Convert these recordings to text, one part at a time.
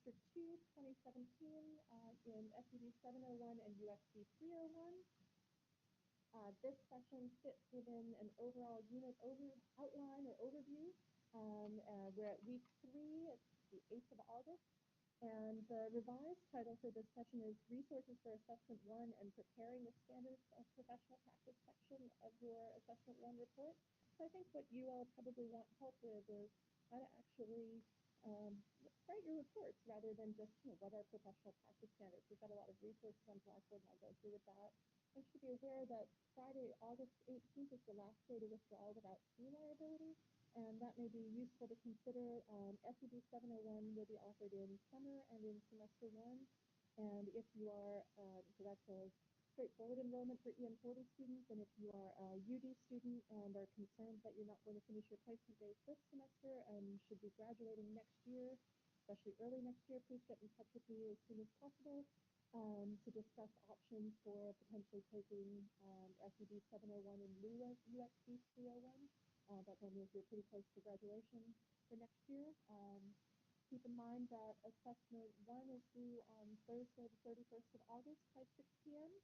Semester 2, 2017, in SUD 701 and UXB 301. This session fits within an overall unit outline or overview. We're at week 3, it's the 8th of August, and the revised title for this session is Resources for Assessment 1 and Preparing the Standards of Professional Practice section of your Assessment 1 report. So I think what you all probably want help with is how to actually write your reports rather than just, what are professional practice standards. We've got a lot of resources on Blackboard, and I'll go through with that. I should be aware that Friday, August 18th is the last day to withdraw without fee liability, and that may be useful to consider. SUD 701 will be offered in summer and in semester 1, and if you are, so that's a straightforward enrollment for EM40 students, and if you are a UD student and are concerned that you're not going to finish your placement days this semester and should be graduating next year, especially early next year, please get in touch with me as soon as possible to discuss options for potentially taking SUD 701 in lieu of UXB 301. That then means you're pretty close to graduation for next year. Keep in mind that Assessment 1 is due on Thursday, the 31st of August by 6 p.m.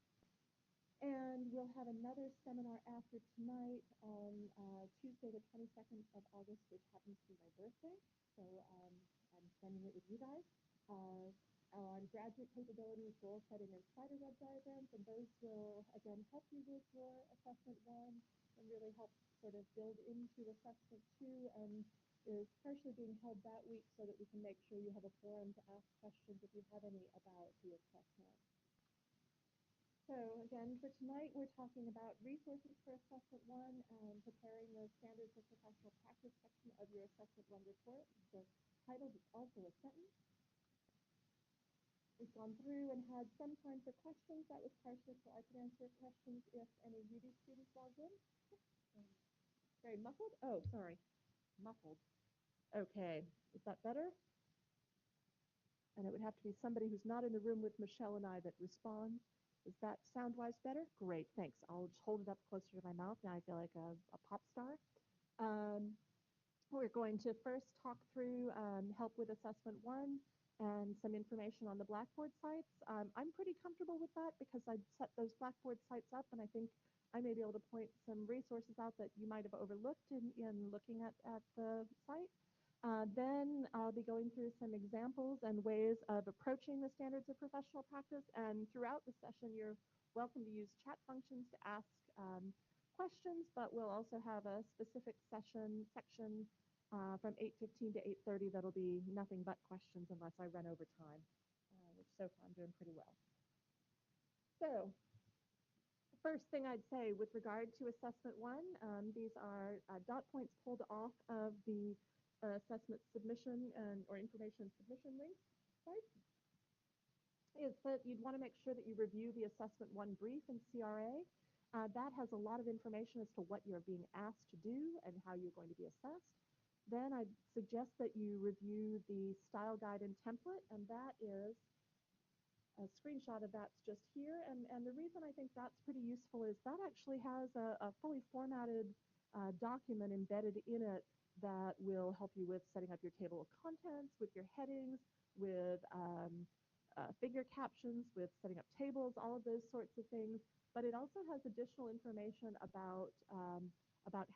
And we'll have another seminar after tonight on Tuesday, the 22nd of August, which happens to be my birthday. So I'm spending it with you guys. On graduate capabilities, goal setting, and spiderweb diagrams, and those will, again, help you with your Assessment 1 and really help sort of build into Assessment 2, and is partially being held that week so that we can make sure you have a forum to ask questions if you have any about the assessment. So again, for tonight, we're talking about resources for Assessment 1 and preparing the Standards of Professional Practice section of your Assessment 1 report. The title is also a sentence. We've gone through and had some time for questions. That was partially so I could answer questions if any UD students logged in. Very muffled? Oh, sorry. Muffled. Okay. Is that better? And it would have to be somebody who's not in the room with Michelle and I that responds. Is that sound-wise better? Great, thanks. I'll just hold it up closer to my mouth. Now I feel like a pop star. We're going to first talk through help with Assessment 1 and some information on the Blackboard sites. I'm pretty comfortable with that because I'd set those Blackboard sites up, and I think I may be able to point some resources out that you might have overlooked in looking at the site. Then I'll be going through some examples and ways of approaching the standards of professional practice, and throughout the session you're welcome to use chat functions to ask questions, but we'll also have a specific section from 8:15 to 8:30 that'll be nothing but questions unless I run over time, which so far I'm doing pretty well. So first thing I'd say with regard to Assessment 1, these are dot points pulled off of the assessment submission or information submission links site, is that you'd want to make sure that you review the Assessment 1 brief in CRA. That has a lot of information as to what you're being asked to do and how you're going to be assessed. Then I'd suggest that you review the style guide and template, and that is a screenshot of that's just here. And the reason I think that's pretty useful is that actually has a fully formatted document embedded in it that will help you with setting up your table of contents, with your headings, with figure captions, with setting up tables, all of those sorts of things. But it also has additional information about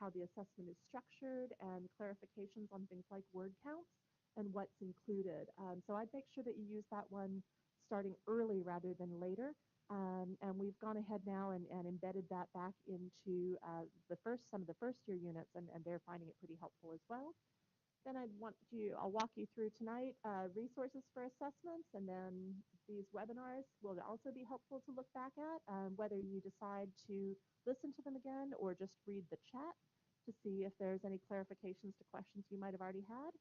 how the assessment is structured and clarifications on things like word counts and what's included. So I'd make sure that you use that one starting early rather than later. And we've gone ahead now and embedded that back into some of the first year units, and they're finding it pretty helpful as well. Then I'll walk you through tonight resources for assessments, and then these webinars will also be helpful to look back at, whether you decide to listen to them again or just read the chat to see if there's any clarifications to questions you might have already had.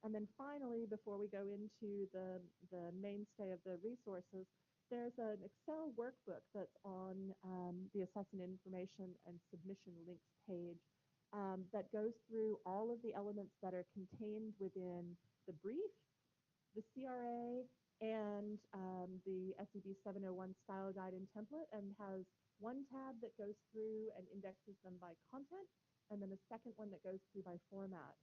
And then finally, before we go into the mainstay of the resources, there's an Excel workbook that's on the Assessment Information and Submission Links page that goes through all of the elements that are contained within the brief, the CRA, and the SUD 701 style guide and template, and has one tab that goes through and indexes them by content, and then a second one that goes through by format.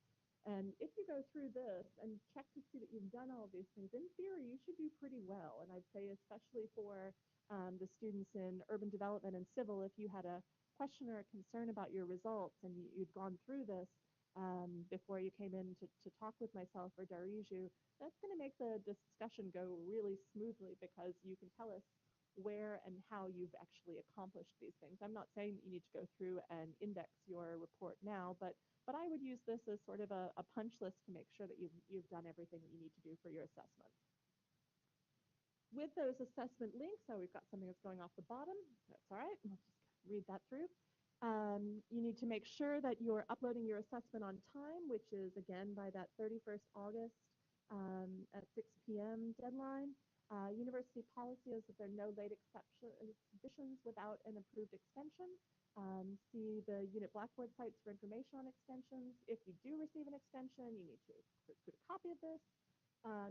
And if you go through this and check to see that you've done all of these things, in theory, you should do pretty well. And I'd say especially for the students in urban development and civil, if you had a question or a concern about your results and you'd gone through this before you came in to talk with myself or Dariju, that's going to make the discussion go really smoothly because you can tell us where and how you've actually accomplished these things. I'm not saying that you need to go through and index your report now, but I would use this as sort of a punch list to make sure that you've done everything that you need to do for your assessment. With those assessment links, so we've got something that's going off the bottom. That's all right. We'll just read that through. You need to make sure that you're uploading your assessment on time, which is, again, by that 31st August at 6 p.m. deadline. University policy is that there are no late exceptions without an approved extension. See the unit Blackboard sites for information on extensions. If you do receive an extension, you need to put a copy of this.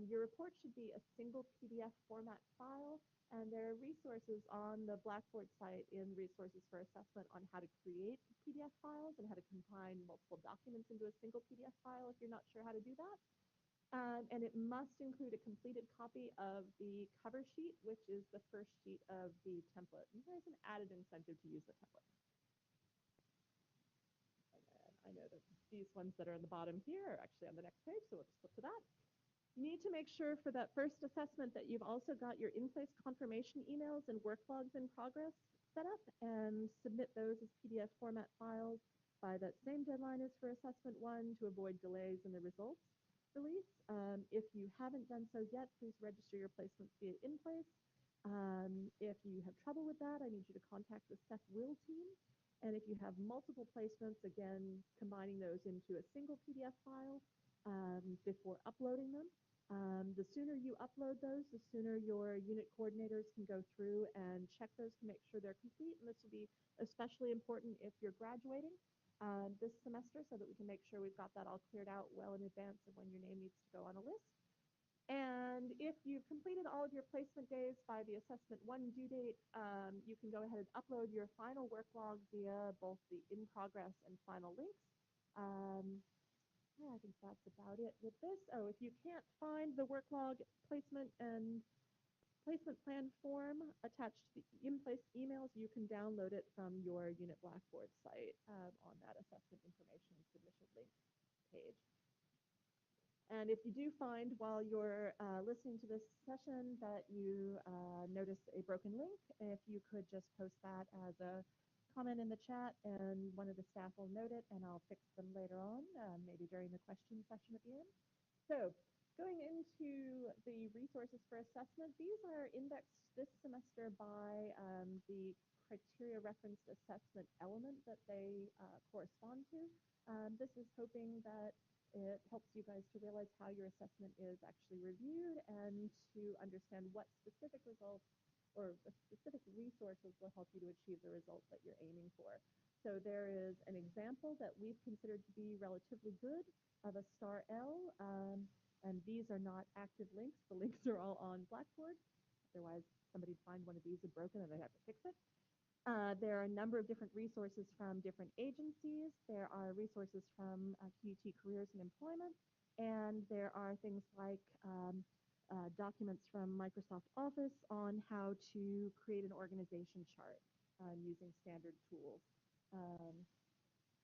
Your report should be a single PDF format file, and there are resources on the Blackboard site in Resources for Assessment on how to create PDF files and how to combine multiple documents into a single PDF file if you're not sure how to do that. And it must include a completed copy of the cover sheet, which is the first sheet of the template. And there's an added incentive to use the template. I know that these ones that are on the bottom here are actually on the next page, so we'll just flip to that. You need to make sure for that first assessment that you've also got your in-place confirmation emails and work logs in progress set up and submit those as PDF format files by that same deadline as for assessment 1 to avoid delays in the results release. If you haven't done so yet, please register your placements via in-place. If you have trouble with that, I need you to contact the Seth Will team. And if you have multiple placements, again, combining those into a single PDF file before uploading them. The sooner you upload those, the sooner your unit coordinators can go through and check those to make sure they're complete. And this will be especially important if you're graduating this semester so that we can make sure we've got that all cleared out well in advance of when your name needs to go on a list. And if you've completed all of your placement days by the assessment 1 due date, you can go ahead and upload your final work log via both the in-progress and final links. Yeah, I think that's about it with this. Oh, if you can't find the work log placement and placement plan form attached to the in-place emails, you can download it from your Unit Blackboard site on that assessment information submission link page. And if you do find while you're listening to this session that you notice a broken link, if you could just post that as a comment in the chat and one of the staff will note it and I'll fix them later on, maybe during the question session at the end. So going into the resources for assessment, these are indexed this semester by the criteria referenced assessment element that they correspond to. This is hoping that it helps you guys to realize how your assessment is actually reviewed and to understand what specific results or specific resources will help you to achieve the results that you're aiming for. So there is an example that we've considered to be relatively good of a star L, and these are not active links. The links are all on Blackboard. Otherwise, somebody'd find one of these are broken and they'd have to fix it. There are a number of different resources from different agencies. There are resources from QUT Careers and Employment, and there are things like documents from Microsoft Office on how to create an organization chart using standard tools.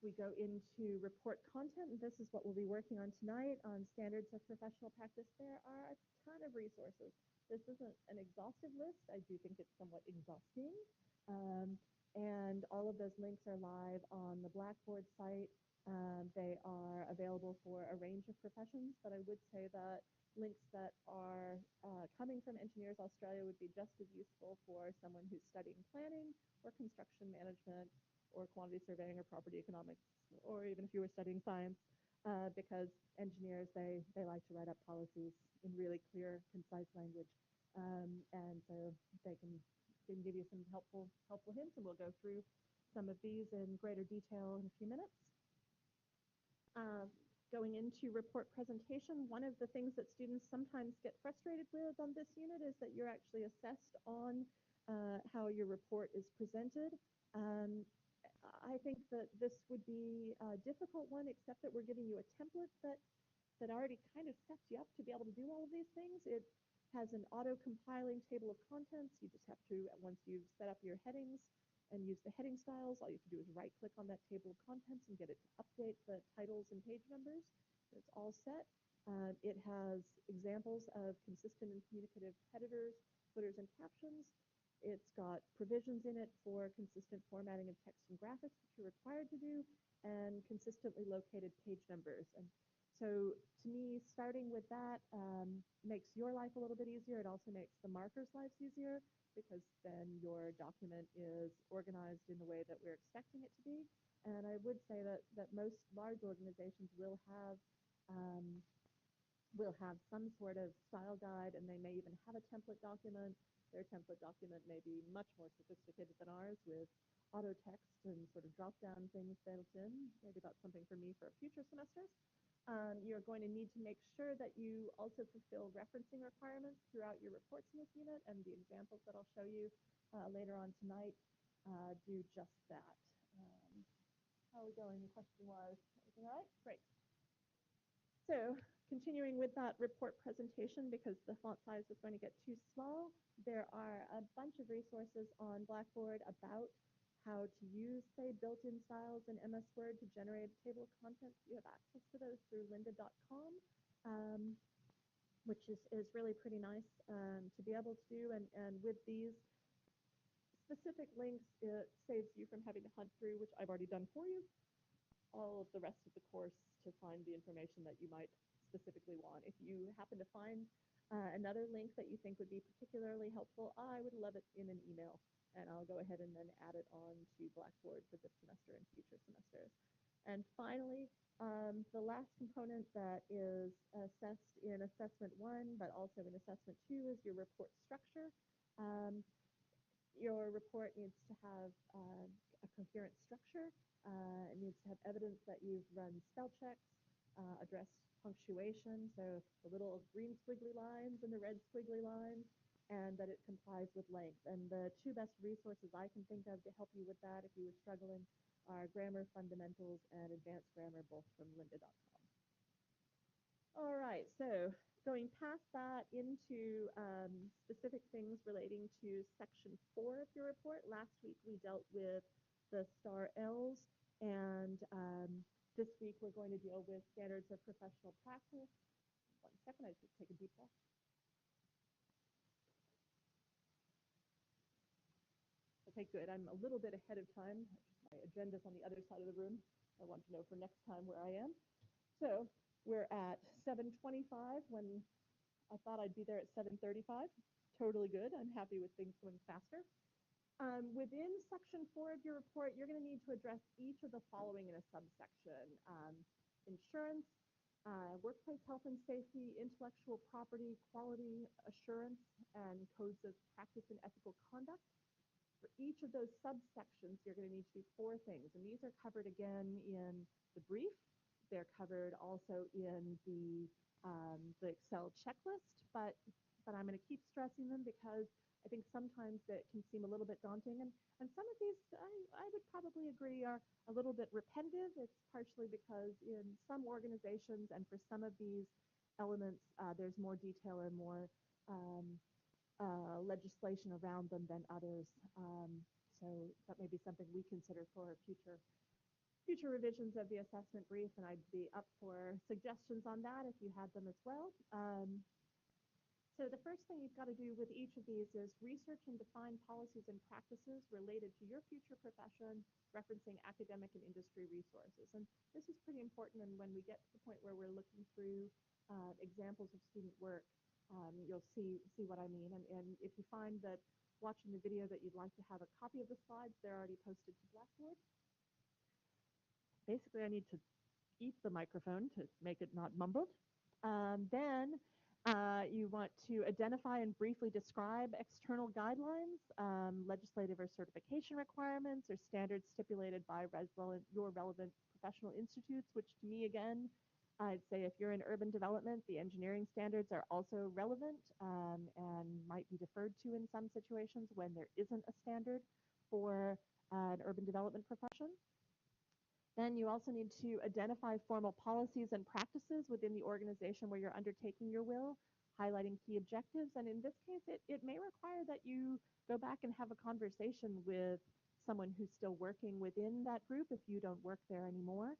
We go into report content, and this is what we'll be working on tonight on standards of professional practice. There are a ton of resources. This isn't an exhaustive list. I do think it's somewhat exhausting. And all of those links are live on the Blackboard site. They are available for a range of professions, but I would say that links that are coming from Engineers Australia would be just as useful for someone who's studying planning or construction management or quantity surveying or property economics, or even if you were studying science, because engineers, they like to write up policies in really clear, concise language. And so they can give you some helpful hints, and we'll go through some of these in greater detail in a few minutes. Going into report presentation, one of the things that students sometimes get frustrated with on this unit is that you're actually assessed on how your report is presented. I think that this would be a difficult one, except that we're giving you a template that already kind of sets you up to be able to do all of these things. It has an auto-compiling table of contents. You just have to, once you've set up your headings and use the heading styles, all you have to do is right-click on that table of contents and get it to update the titles and page numbers. It's all set. It has examples of consistent and communicative headers, footers, and captions. It's got provisions in it for consistent formatting of text and graphics that you're required to do, and consistently located page numbers. And so to me, starting with that makes your life a little bit easier. It also makes the markers' lives easier because then your document is organized in the way that we're expecting it to be. And I would say that most large organizations um, will have some sort of style guide, and they may even have a template document. Their template document may be much more sophisticated than ours, with auto text and sort of drop down things built in. Maybe that's something for me for future semesters. You're going to need to make sure that you also fulfill referencing requirements throughout your reports in this unit, and the examples that I'll show you later on tonight do just that. How are we going? The question was, everything all right? Great. So continuing with that report presentation, because the font size is going to get too small, there are a bunch of resources on Blackboard about how to use, say, built-in styles in MS Word to generate a table of contents. You have access to those through lynda.com, which is really pretty nice to be able to do. And with these specific links, it saves you from having to hunt through, which I've already done for you, all of the rest of the course to find the information that you might specifically want. If you happen to find another link that you think would be particularly helpful, I would love it in an email, and I'll go ahead and then add it on to Blackboard for this semester and future semesters. And finally, the last component that is assessed in Assessment 1, but also in Assessment 2, is your report structure. Your report needs to have a coherent structure. It needs to have evidence that you've run spell checks, addressed punctuation, so the little green squiggly lines and the red squiggly lines, and that it complies with length. And the two best resources I can think of to help you with that if you were struggling are Grammar Fundamentals and Advanced Grammar, both from lynda.com. All right, so going past that into specific things relating to section 4 of your report. Last week we dealt with the STAR Ls, and this week we're going to deal with standards of professional practice. 1 second, I just take a deep breath. Okay, good. I'm a little bit ahead of time. My agenda's on the other side of the room. I want to know for next time where I am. So we're at 7:25 when I thought I'd be there at 7:35. Totally good. I'm happy with things going faster. Within section 4 of your report, you're going to need to address each of the following in a subsection: insurance, workplace health and safety, intellectual property, quality assurance, and codes of practice and ethical conduct. For each of those subsections, you're going to need to do 4 things, and these are covered again in the brief. They're covered also in the Excel checklist, but I'm going to keep stressing them because I think sometimes that can seem a little bit daunting, and some of these I would probably agree are a little bit repetitive. It's partially because in some organizations and for some of these elements, there's more detail and more legislation around them than others. So that may be something we consider for future revisions of the assessment brief, and I'd be up for suggestions on that if you had them as well. So the first thing you've got to do with each of these is research and define policies and practices related to your future profession, referencing academic and industry resources. And this is pretty important, and when we get to the point where we're looking through examples of student work, you'll see what I mean. And if you find that watching the video that you'd like to have a copy of the slides, they're already posted to Blackboard. Basically, I need to eat the microphone to make it not mumbled. Then you want to identify and briefly describe external guidelines, legislative or certification requirements, or standards stipulated by your relevant professional institutes, which to me, again, I'd say if you're in urban development, the engineering standards are also relevant and might be deferred to in some situations when there isn't a standard. for an urban development profession. Then you also need to identify formal policies and practices within the organization where you're undertaking your will, highlighting key objectives. And in this case, it may require that you go back and have a conversation with someone who's still working within that group if you don't work there anymore.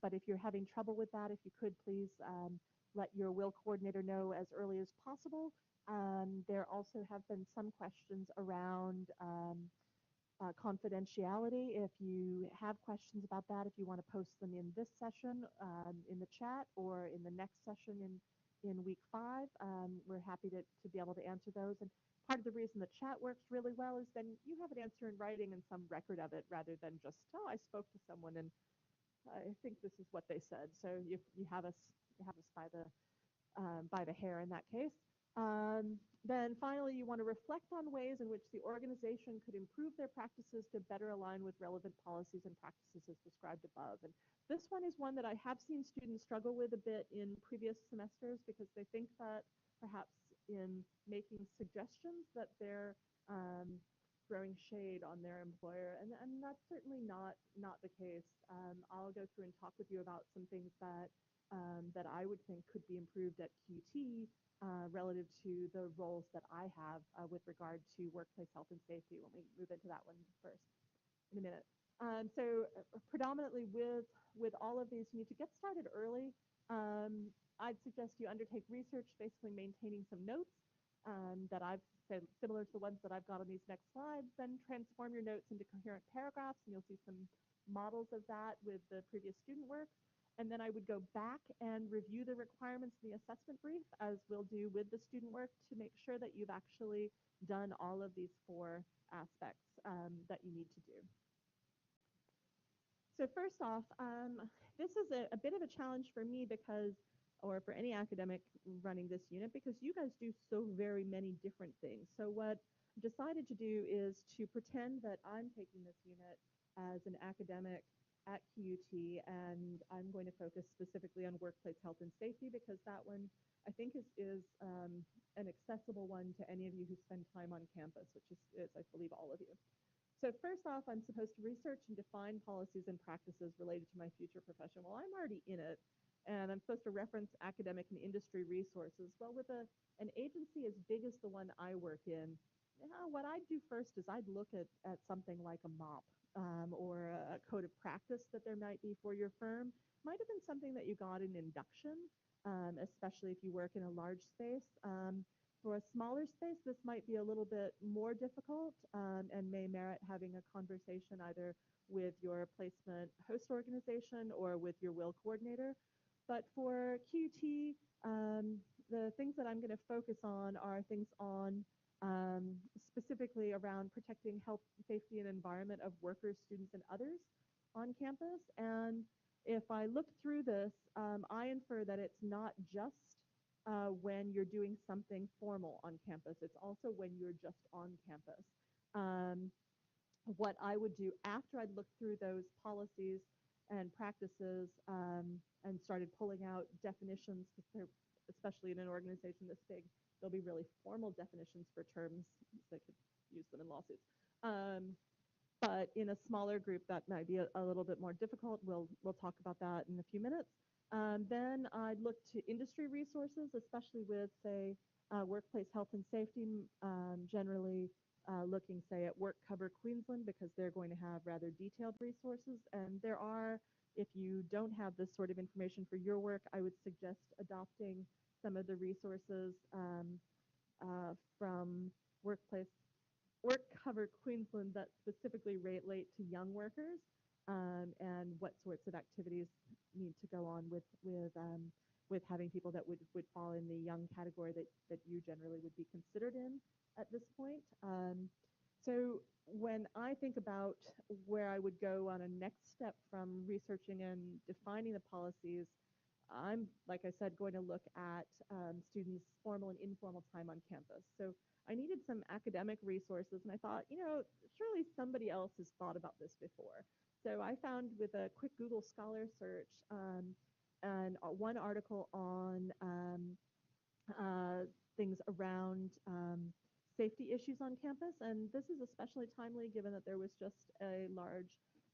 But if you're having trouble with that, if you could please let your will coordinator know as early as possible. There also have been some questions around confidentiality. If you have questions about that, if you want to post them in this session, in the chat, or in the next session in week 5, we're happy to be able to answer those. And part of the reason the chat works really well is then you have an answer in writing and some record of it rather than just, oh, I spoke to someone and I think this is what they said. So you have us by the hair in that case. Then finally, you want to reflect on ways in which the organization could improve their practices to better align with relevant policies and practices as described above. And this one is one that I have seen students struggle with a bit in previous semesters because they think that perhaps in making suggestions that they're throwing shade on their employer, and that's certainly not the case. I'll go through and talk with you about some things that I would think could be improved at QT relative to the roles that I have with regard to workplace health and safety when we move into that one first in a minute. Predominantly with all of these, you need to get started early. I'd suggest you undertake research, basically maintaining some notes that I've said, similar to the ones that I've got on these next slides, then transform your notes into coherent paragraphs, and you'll see some models of that with the previous student work. And then I would go back and review the requirements in the assessment brief, as we'll do with the student work, to make sure that you've actually done all of these 4 aspects that you need to do. So first off, this is a bit of a challenge for me because, or for any academic running this unit, because you guys do so very many different things. So what I decided to do is to pretend that I'm taking this unit as an academic at QUT, and I'm going to focus specifically on workplace health and safety because that one I think is an accessible one to any of you who spend time on campus, which is I believe all of you. So first off, I'm supposed to research and define policies and practices related to my future profession. Well, I'm already in it, and I'm supposed to reference academic and industry resources. Well, with an agency as big as the one I work in, what I'd do first is I'd look at something like a MOP or a code of practice that there might be for your firm. Might have been something that you got in induction, especially if you work in a large space. For a smaller space, this might be a little bit more difficult and may merit having a conversation either with your placement host organization or with your will coordinator. But for QT, the things that I'm going to focus on are things on specifically around protecting health, safety, and environment of workers, students, and others on campus. And if I look through this, I infer that it's not just when you're doing something formal on campus. It's also when you're just on campus. What I would do after I'd looked through those policies and practices and started pulling out definitions, because they're, especially in an organization this big, there'll be really formal definitions for terms. They could use them in lawsuits. But in a smaller group, that might be a little bit more difficult. We'll talk about that in a few minutes. Then I'd look to industry resources, especially with, say, workplace health and safety, generally looking, say, at Work Cover Queensland, because they're going to have rather detailed resources. And there are, if you don't have this sort of information for your work, I would suggest adopting some of the resources from Work Cover Queensland that specifically relate to young workers and what sorts of activities need to go on with having people that would fall in the young category that you generally would be considered in at this point. So when I think about where I would go on a next step from researching and defining the policies, I'm, like I said, going to look at students' formal and informal time on campus. So I needed some academic resources, and I thought, surely somebody else has thought about this before. So I found with a quick Google Scholar search and one article on things around safety issues on campus, and this is especially timely given that there was just a large,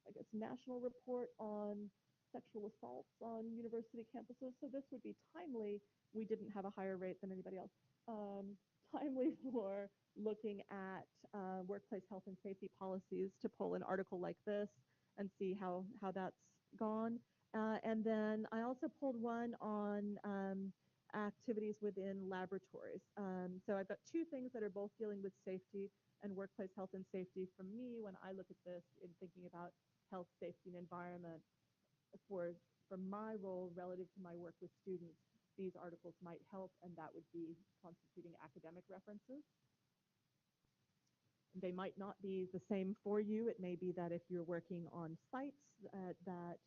I guess, national report on sexual assaults on university campuses. So this would be timely. We didn't have a higher rate than anybody else. Um, Timely for looking at workplace health and safety policies to pull an article like this and see how that's gone. And then I also pulled one on activities within laboratories. So I've got two things that are both dealing with safety and workplace health and safety. For me, when I look at this in thinking about health, safety, and environment, for for my role relative to my work with students, these articles might help, and that would be constituting academic references. They might not be the same for you. It may be that if you're working on sites, that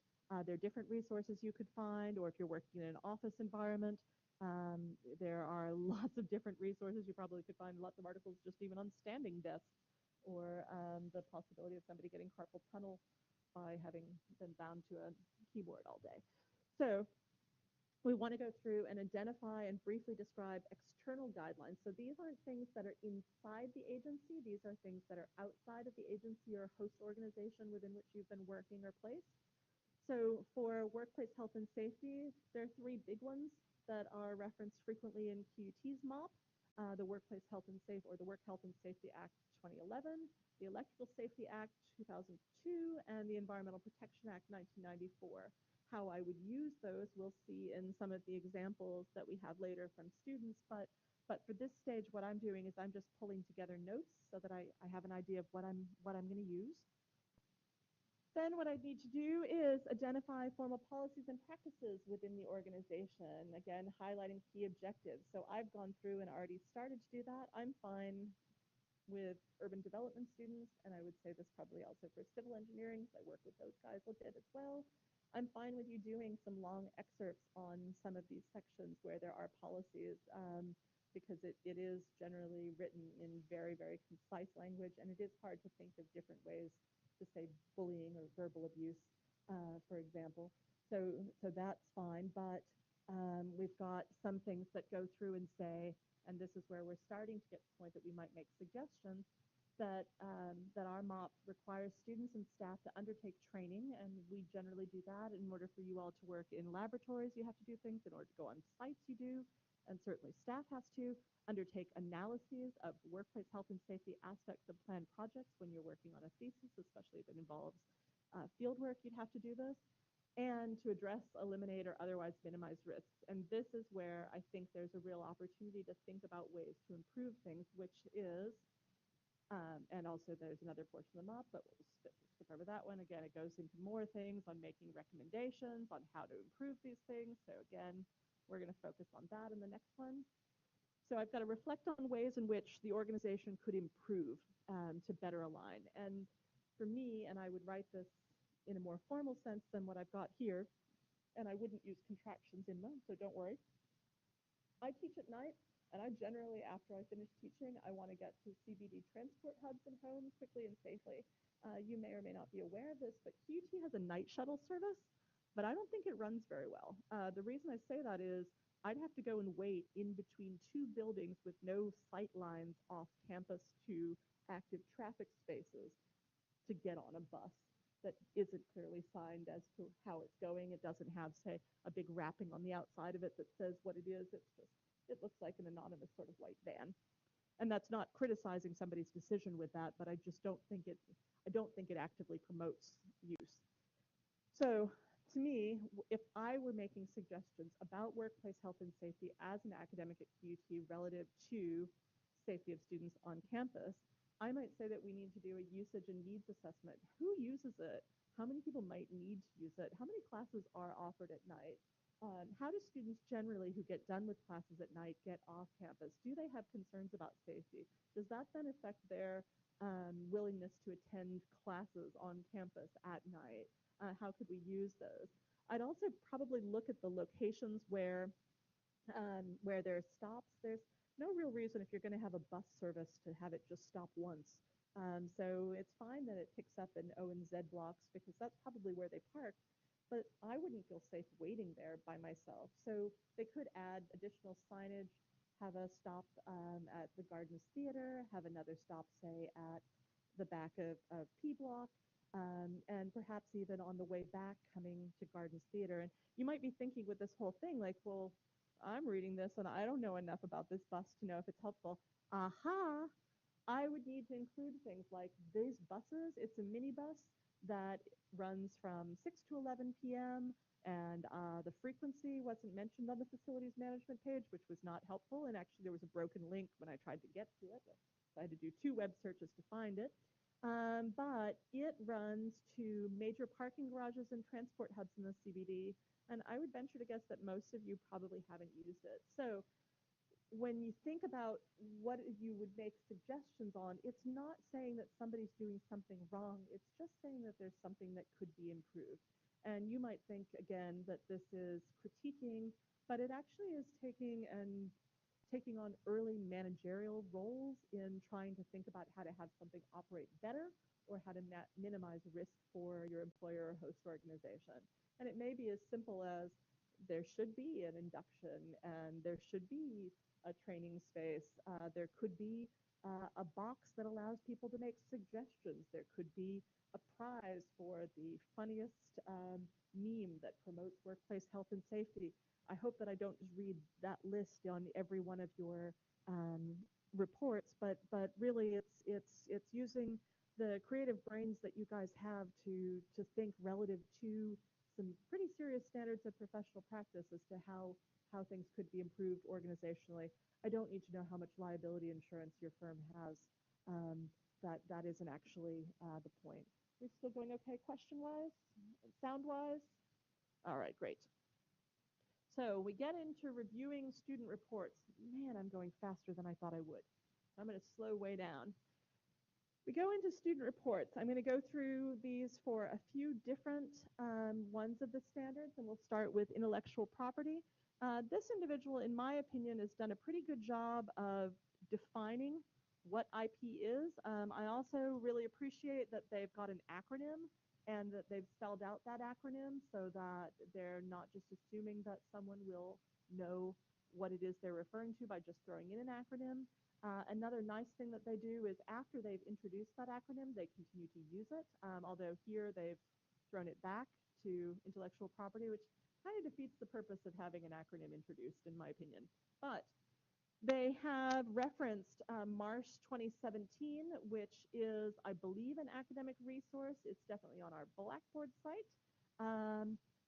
there are different resources you could find, or if you're working in an office environment, there are lots of different resources. You probably could find lots of articles just even on standing desks, or the possibility of somebody getting carpal tunnel by having been bound to a keyboard all day. So we want to go through and identify and briefly describe external guidelines. So these aren't things that are inside the agency. These are things that are outside of the agency or host organization within which you've been working or placed. So for workplace health and safety, there are three big ones that are referenced frequently in QUT's MOP, the Workplace Health and Safe or the Work Health and Safety Act 2011, the Electrical Safety Act 2002, and the Environmental Protection Act 1994. How I would use those we'll see in some of the examples that we have later from students, but for this stage, what I'm doing is I'm just pulling together notes so that I have an idea of what I'm going to use. Then what I need to do is identify formal policies and practices within the organization, again, highlighting key objectives. So I've gone through and already started to do that. I'm fine with urban development students, and I would say this probably also for civil engineering, because I work with those guys a bit as well. I'm fine with you doing some long excerpts on some of these sections where there are policies, because it is generally written in very, very concise language, and it is hard to think of different ways to say bullying or verbal abuse, for example. So that's fine, but we've got some things that go through and say, and this is where we're starting to get to the point that we might make suggestions, that our MOP requires students and staff to undertake training, and we generally do that. In order for you all to work in laboratories, you have to do things. In order to go on sites, you do, and certainly staff has to undertake analyses of workplace health and safety aspects of planned projects when you're working on a thesis, especially if it involves field work, you'd have to do this, and to address, eliminate, or otherwise minimize risks. And this is where I think there's a real opportunity to think about ways to improve things, which is, and also there's another portion of the MOP, but we'll skip over that one. Again, it goes into more things on making recommendations on how to improve these things. So again, we're going to focus on that in the next one. So I've got to reflect on ways in which the organization could improve to better align. And for me, and I would write this in a more formal sense than what I've got here, and I wouldn't use contractions in them, so don't worry. I teach at night, and I generally, after I finish teaching, I want to get to CBD transport hubs and homes quickly and safely. You may or may not be aware of this, but QUT has a night shuttle service, but I don't think it runs very well. The reason I say that is I'd have to go and wait in between two buildings with no sight lines off campus to active traffic spaces to get on a bus that isn't clearly signed as to how it's going. It doesn't have, say, a big wrapping on the outside of it that says what it is. It's just, it looks like an anonymous sort of white van. And that's not criticizing somebody's decision with that, but I just don't think it actively promotes use. So to me, if I were making suggestions about workplace health and safety as an academic at QUT relative to safety of students on campus, I might say that we need to do a usage and needs assessment. Who uses it? How many people might need to use it? How many classes are offered at night? How do students generally who get done with classes at night get off campus? Do they have concerns about safety? Does that then affect their willingness to attend classes on campus at night? How could we use those? I'd also probably look at the locations where there are stops. There's no real reason if you're going to have a bus service to have it just stop once. So it's fine that it picks up in O and Z blocks because that's probably where they park, but I wouldn't feel safe waiting there by myself. So they could add additional signage have a stop at the Gardens Theater, have another stop, say, at the back of P Block, and perhaps even on the way back coming to Gardens Theater. And you might be thinking with this whole thing, like, well, I'm reading this and I don't know enough about this bus to know if it's helpful. Aha! I would need to include things like these buses. It's a minibus that runs from 6 to 11 p.m. And the frequency wasn't mentioned on the facilities management page, which was not helpful. And actually, there was a broken link when I tried to get to it. So I had to do 2 web searches to find it. But it runs to major parking garages and transport hubs in the CBD. And I would venture to guess that most of you probably haven't used it. So when you think about what you would make suggestions on, it's not saying that somebody's doing something wrong. It's just saying that there's something that could be improved. And you might think, again, that this is critiquing, but it actually is taking on early managerial roles in trying to think about how to have something operate better or how to minimize risk for your employer or host organization. And it may be as simple as there should be an induction and there should be a training space. There could be a box that allows people to make suggestions. There could be a prize for the funniest meme that promotes workplace health and safety. I hope that I don't just read that list on every one of your reports, but really it's using the creative brains that you guys have to think relative to some pretty serious standards of professional practice as to how things could be improved organizationally. I don't need to know how much liability insurance your firm has. That isn't actually the point. We're still going okay question-wise, sound-wise? All right, great. So we get into reviewing student reports. Man, I'm going faster than I thought I would. I'm going to slow way down. We go into student reports. I'm going to go through these for a few different ones of the standards, and we'll start with intellectual property. This individual, in my opinion, has done a pretty good job of defining what IP is. I also really appreciate that they've got an acronym and that they've spelled out that acronym so that they're not just assuming that someone will know what it is they're referring to by just throwing in an acronym. Another nice thing that they do is after they've introduced that acronym, they continue to use it, although here they've thrown it back to intellectual property, which kind of defeats the purpose of having an acronym introduced, in my opinion. But they have referenced Marsh 2017, which is, I believe, an academic resource. It's definitely on our Blackboard site.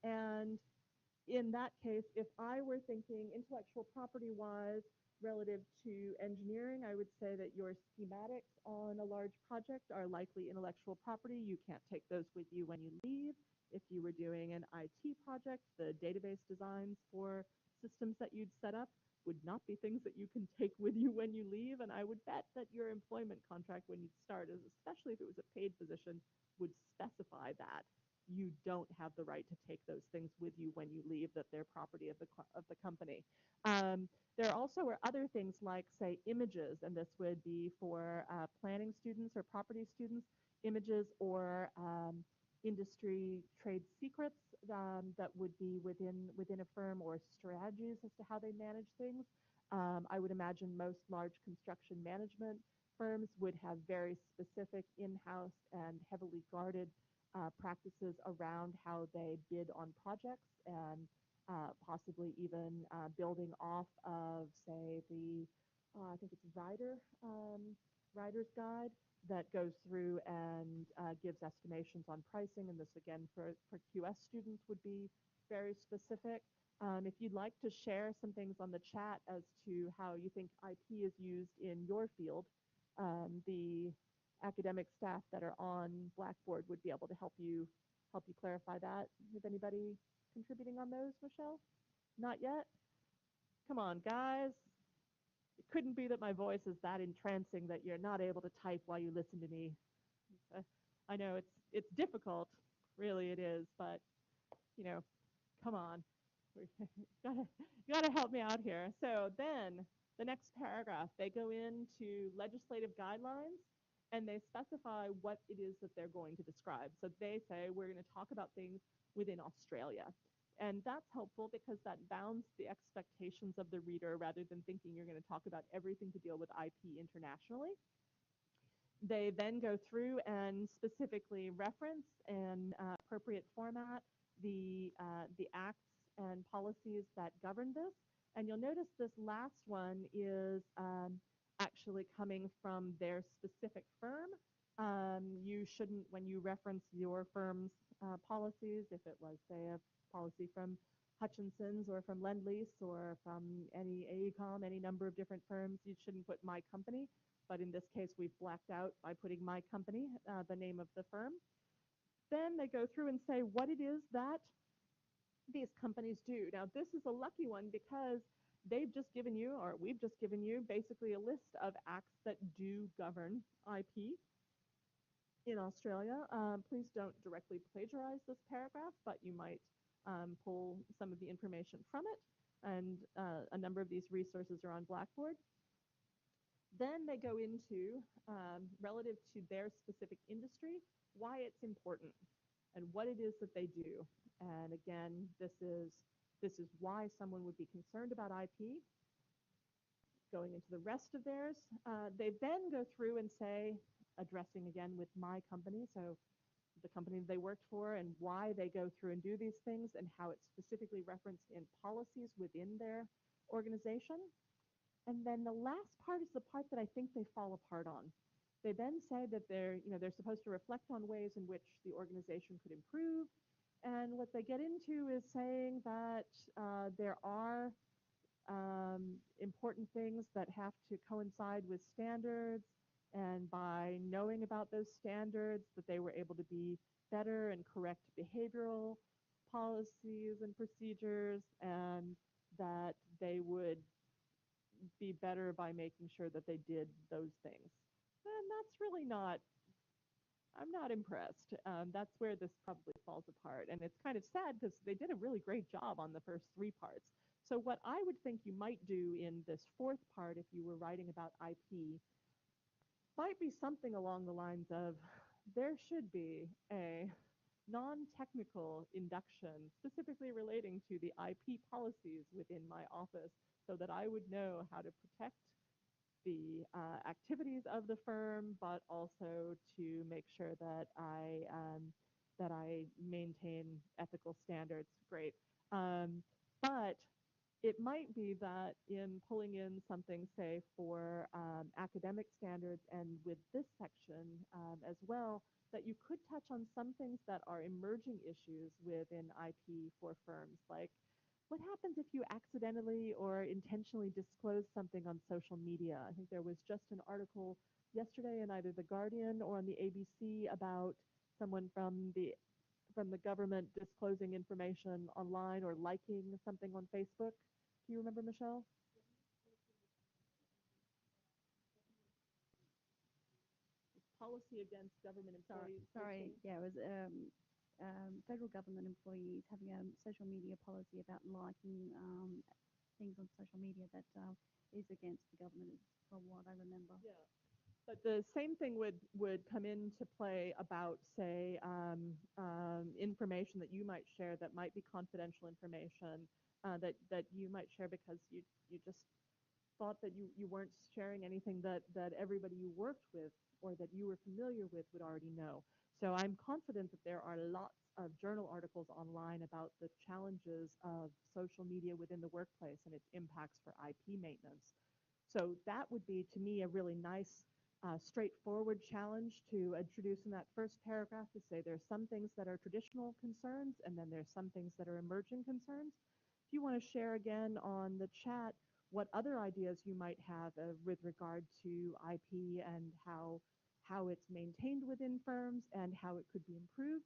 And in that case, if I were thinking intellectual property-wise relative to engineering, I would say that your schematics on a large project are likely intellectual property. You can't take those with you when you leave. If you were doing an IT project, the database designs for systems that you'd set up would not be things that you can take with you when you leave. And I would bet that your employment contract when you start, especially if it was a paid position, would specify that you don't have the right to take those things with you when you leave, that they're property of the company. There also are other things like, say, images, and this would be for planning students or property students, images or industry trade secrets that would be within a firm, or strategies as to how they manage things. I would imagine most large construction management firms would have very specific in-house and heavily guarded practices around how they bid on projects, and possibly even building off of, say, I think it's Rider's Guide that goes through and gives estimations on pricing. And this, again, for QS students would be very specific. If you'd like to share some things on the chat as to how you think IP is used in your field, the academic staff that are on Blackboard would be able to help you clarify that. Is anybody contributing on those, Michelle? Not yet? Come on, guys. It couldn't be that my voice is that entrancing that you're not able to type while you listen to me. I know it's difficult, really it is, but you know, come on. You gotta help me out here. So then the next paragraph, they go into legislative guidelines and they specify what it is that they're going to describe. So they say we're going to talk about things within Australia. And that's helpful because that bounds the expectations of the reader rather than thinking you're going to talk about everything to deal with IP internationally. They then go through and specifically reference in appropriate format the acts and policies that govern this. And you'll notice this last one is actually coming from their specific firm. You shouldn't, when you reference your firm's policies, if it was, say, a policy from Hutchinson's or from Lend-Lease or from any AECOM, any number of different firms, you shouldn't put my company. But in this case, we've blacked out by putting my company, the name of the firm. Then they go through and say what it is that these companies do. Now, this is a lucky one because they've just given you, or we've just given you, basically a list of acts that do govern IP in Australia. Please don't directly plagiarize this paragraph, but you might pull some of the information from it. And a number of these resources are on Blackboard. Then they go into, relative to their specific industry, why it's important and what it is that they do. And again, this is why someone would be concerned about IP. Going into the rest of theirs, they then go through and say, addressing again with my company, so the company they worked for and why they go through and do these things and how it's specifically referenced in policies within their organization. And then the last part is the part that I think they fall apart on. They then say that they're supposed to reflect on ways in which the organization could improve. And what they get into is saying that there are important things that have to coincide with standards. And by knowing about those standards, that they were able to be better and correct behavioral policies and procedures, and that they would be better by making sure that they did those things. And that's really not, I'm not impressed. That's where this probably falls apart. And it's kind of sad because they did a really great job on the first three parts. So what I would think you might do in this fourth part, if you were writing about IP, might be something along the lines of, there should be a non-technical induction specifically relating to the IP policies within my office so that I would know how to protect the activities of the firm, but also to make sure that I maintain ethical standards. Great. But it might be that in pulling in something, say, for academic standards and with this section as well, that you could touch on some things that are emerging issues within IP for firms, like what happens if you accidentally or intentionally disclose something on social media? I think there was just an article yesterday in either The Guardian or on the ABC about someone from the government disclosing information online or liking something on Facebook. Do you remember, Michelle? Policy against government employees. Sorry, yeah, it was federal government employees having a social media policy about liking things on social media that is against the government, from what I remember. Yeah. But the same thing would come into play about, say, information that you might share that might be confidential information that you might share because you just thought that you weren't sharing anything that everybody you worked with or that you were familiar with would already know. So I'm confident that there are lots of journal articles online about the challenges of social media within the workplace and its impacts for IP maintenance. So that would be, to me, a really nice, straightforward challenge to introduce in that first paragraph, to say there's some things that are traditional concerns and then there's some things that are emerging concerns. If you want to share again on the chat what other ideas you might have with regard to IP and how it's maintained within firms and how it could be improved,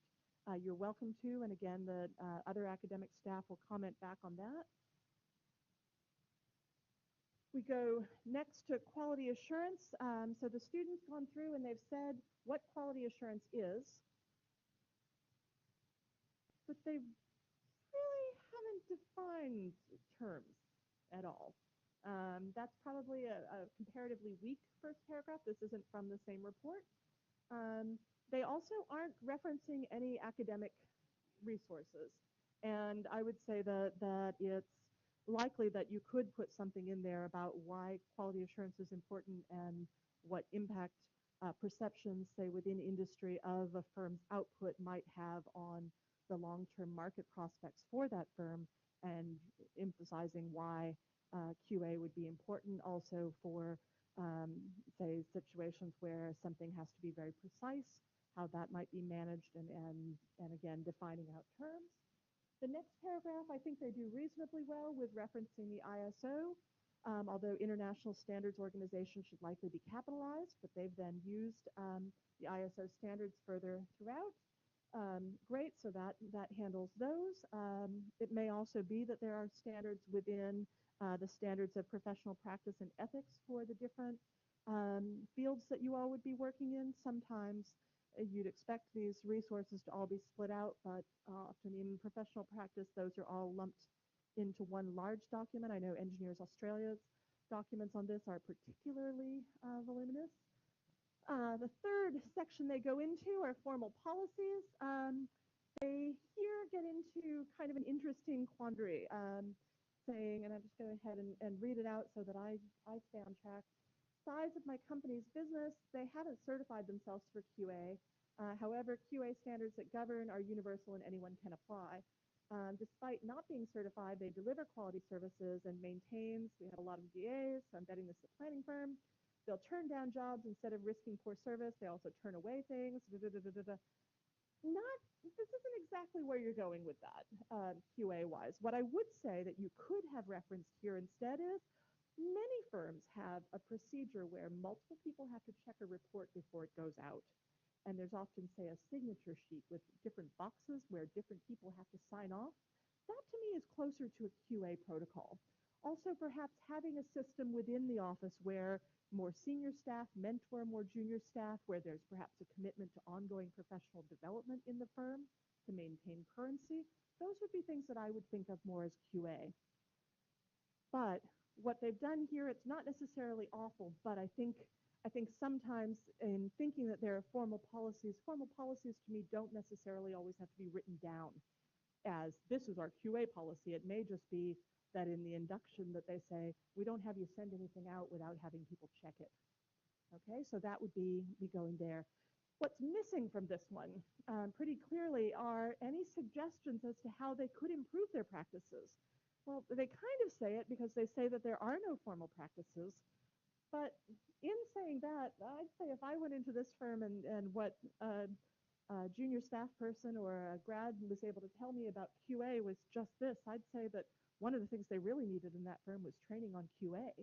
you're welcome to. And again, the other academic staff will comment back on that. We go next to quality assurance. So the students gone through and they've said what quality assurance is, but they really haven't defined terms at all. That's probably a comparatively weak first paragraph. This isn't from the same report. They also aren't referencing any academic resources. And I would say that it's likely that you could put something in there about why quality assurance is important and what impact perceptions, say, within industry of a firm's output might have on the long-term market prospects for that firm, and emphasizing why QA would be important also for, um, say, situations where something has to be very precise, how that might be managed, and again, defining out terms. The next paragraph, I think they do reasonably well with referencing the ISO, although International Standards Organization should likely be capitalized, but they've then used the ISO standards further throughout. Great, so that handles those. It may also be that there are standards within the standards of professional practice and ethics for the different fields that you all would be working in. Sometimes you'd expect these resources to all be split out, but often in professional practice, those are all lumped into one large document. I know Engineers Australia's documents on this are particularly voluminous. The third section they go into are formal policies. They here get into kind of an interesting quandary, saying, and I'm just going to go ahead and read it out so that I stay on track. Size of my company's business, they haven't certified themselves for QA. However, QA standards that govern are universal and anyone can apply. Despite not being certified, they deliver quality services and maintains. We have a lot of DAs, so I'm betting this is a planning firm. They'll turn down jobs instead of risking poor service. They also turn away things. Not, this isn't exactly where you're going with that, QA-wise. What I would say that you could have referenced here instead is many firms have a procedure where multiple people have to check a report before it goes out. And there's often, say, a signature sheet with different boxes where different people have to sign off. That to me is closer to a QA protocol. Also, perhaps having a system within the office where more senior staff mentor more junior staff, where there's perhaps a commitment to ongoing professional development in the firm to maintain currency. Those would be things that I would think of more as QA. But what they've done here, it's not necessarily awful, but I think sometimes in thinking that there are formal policies to me don't necessarily always have to be written down as this is our QA policy. It may just be that in the induction that they say, we don't have you send anything out without having people check it. Okay, so that would be going there. What's missing from this one pretty clearly are any suggestions as to how they could improve their practices. Well, they kind of say it because they say that there are no formal practices, but in saying that, I'd say if I went into this firm and what a junior staff person or a grad was able to tell me about QA was just this, I'd say that one of the things they really needed in that firm was training on QA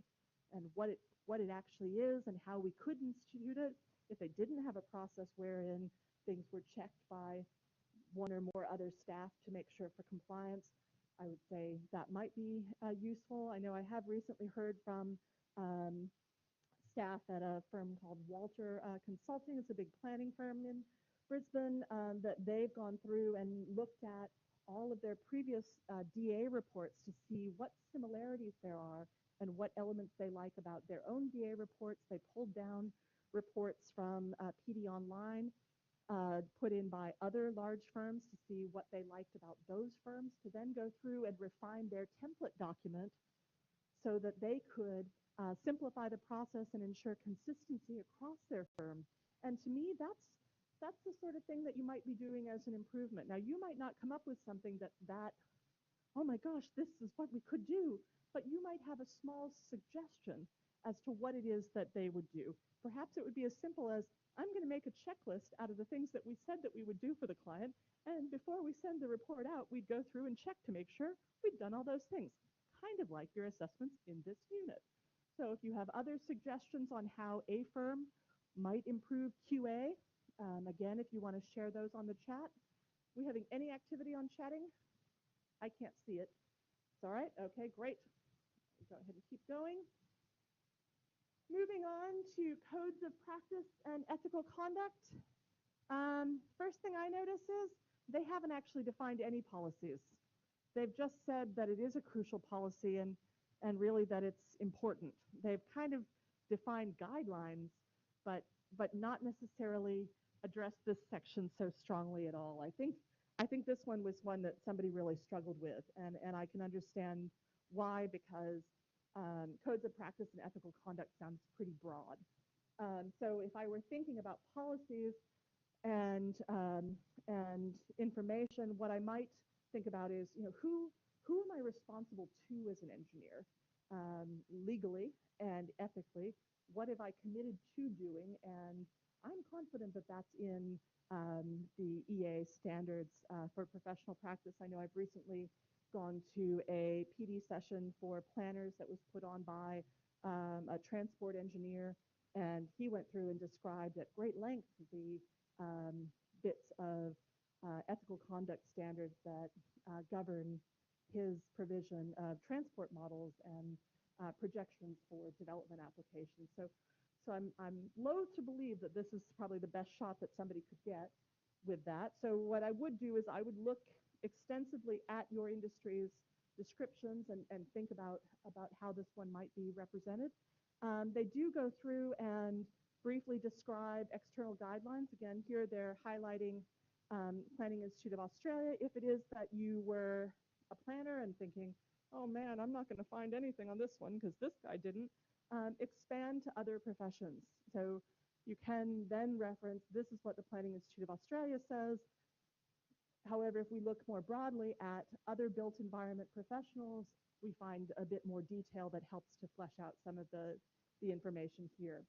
and what it actually is and how we could institute it. If they didn't have a process wherein things were checked by one or more other staff to make sure for compliance, I would say that might be useful. I know I have recently heard from staff at a firm called Walter Consulting. It's a big planning firm in Brisbane, that they've gone through and looked at all of their previous DA reports to see what similarities there are and what elements they like about their own DA reports. They pulled down reports from PD Online, put in by other large firms to see what they liked about those firms, to then go through and refine their template document so that they could simplify the process and ensure consistency across their firm. And to me, that's the sort of thing that you might be doing as an improvement. Now, you might not come up with something that oh my gosh, this is what we could do, but you might have a small suggestion as to what it is that they would do. Perhaps it would be as simple as, I'm going to make a checklist out of the things that we said that we would do for the client, and before we send the report out, we'd go through and check to make sure we'd done all those things, kind of like your assessments in this unit. So if you have other suggestions on how a firm might improve QA, again, if you want to share those on the chat. We having any activity on chatting? I can't see it. It's all right. Okay, great. Go ahead and keep going. Moving on to codes of practice and ethical conduct. First thing I notice is they haven't actually defined any policies. They've just said that it is a crucial policy and really that it's important. They've kind of defined guidelines, but not necessarily addressed this section so strongly at all. I think I think this one was one that somebody really struggled with, and I can understand why, because codes of practice and ethical conduct sounds pretty broad. So if I were thinking about policies and information, what I might think about is, who am I responsible to as an engineer, legally and ethically? What have I committed to doing? And I'm confident that that's in the EA standards for professional practice. I know I've recently gone to a PD session for planners that was put on by a transport engineer, and he went through and described at great length the bits of ethical conduct standards that govern his provision of transport models and projections for development applications. So I'm loath to believe that this is probably the best shot that somebody could get with that. So what I would do is I would look extensively at your industry's descriptions and think about how this one might be represented. They do go through and briefly describe external guidelines. Again, here they're highlighting Planning Institute of Australia. If it is that you were a planner and thinking, oh man, I'm not going to find anything on this one because this guy didn't, expand to other professions. So you can then reference, this is what the Planning Institute of Australia says. However, if we look more broadly at other built environment professionals, we find a bit more detail that helps to flesh out some of the information here.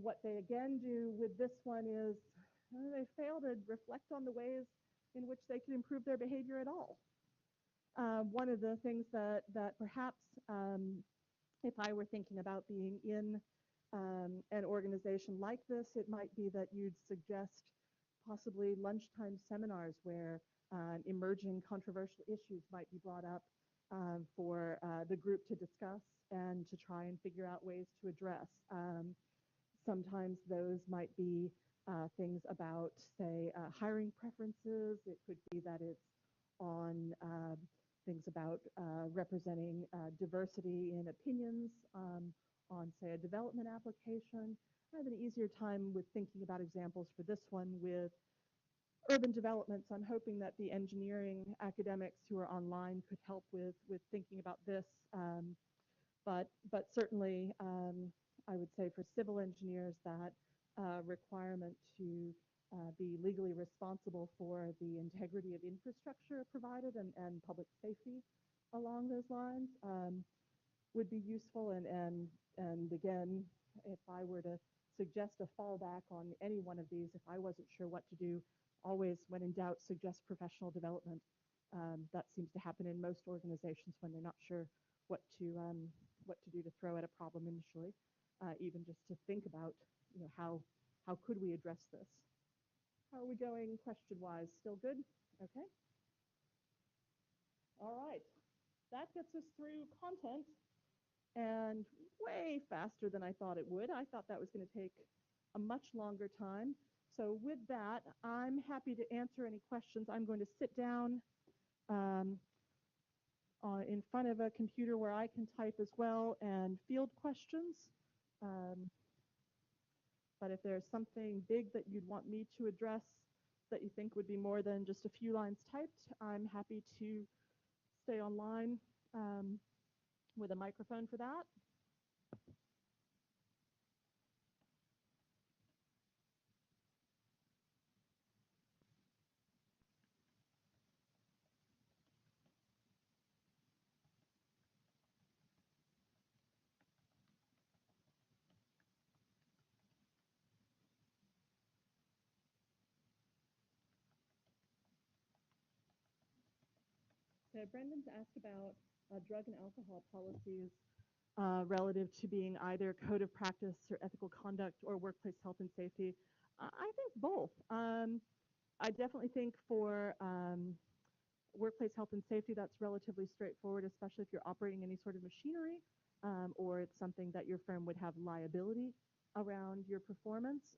What they again do with this one is they fail to reflect on the ways in which they can improve their behavior at all. One of the things that perhaps if I were thinking about being in an organization like this, it might be that you'd suggest possibly lunchtime seminars where emerging controversial issues might be brought up for the group to discuss and to try and figure out ways to address. Sometimes those might be things about, say, hiring preferences. It could be that it's on things about representing diversity in opinions on, say, a development application. I have an easier time with thinking about examples for this one with urban development. So I'm hoping that the engineering academics who are online could help with thinking about this. But certainly, I would say for civil engineers, that requirement to be legally responsible for the integrity of infrastructure provided and public safety along those lines would be useful. And again, if I were to suggest a fallback on any one of these, if I wasn't sure what to do, always, when in doubt, suggest professional development. That seems to happen in most organizations when they're not sure what to do to throw at a problem initially, even just to think about, how could we address this? How are we going question-wise? Still good? Okay. All right. That gets us through content and way faster than I thought it would. I thought that was going to take a much longer time. So with that, I'm happy to answer any questions. I'm going to sit down in front of a computer where I can type as well and field questions. But if there's something big that you'd want me to address that you think would be more than just a few lines typed, I'm happy to stay online with a microphone for that. So Brendan's asked about drug and alcohol policies relative to being either code of practice or ethical conduct or workplace health and safety. I think both. I definitely think for workplace health and safety, that's relatively straightforward, especially if you're operating any sort of machinery or it's something that your firm would have liability around your performance.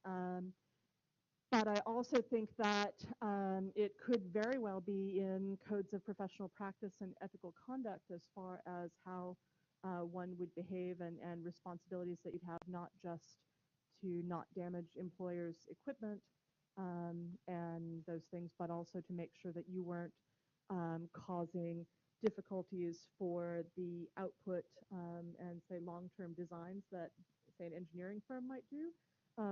But I also think that it could very well be in codes of professional practice and ethical conduct as far as how one would behave and responsibilities that you'd have, not just to not damage employers' equipment, and those things, but also to make sure that you weren't causing difficulties for the output and say long-term designs that say an engineering firm might do.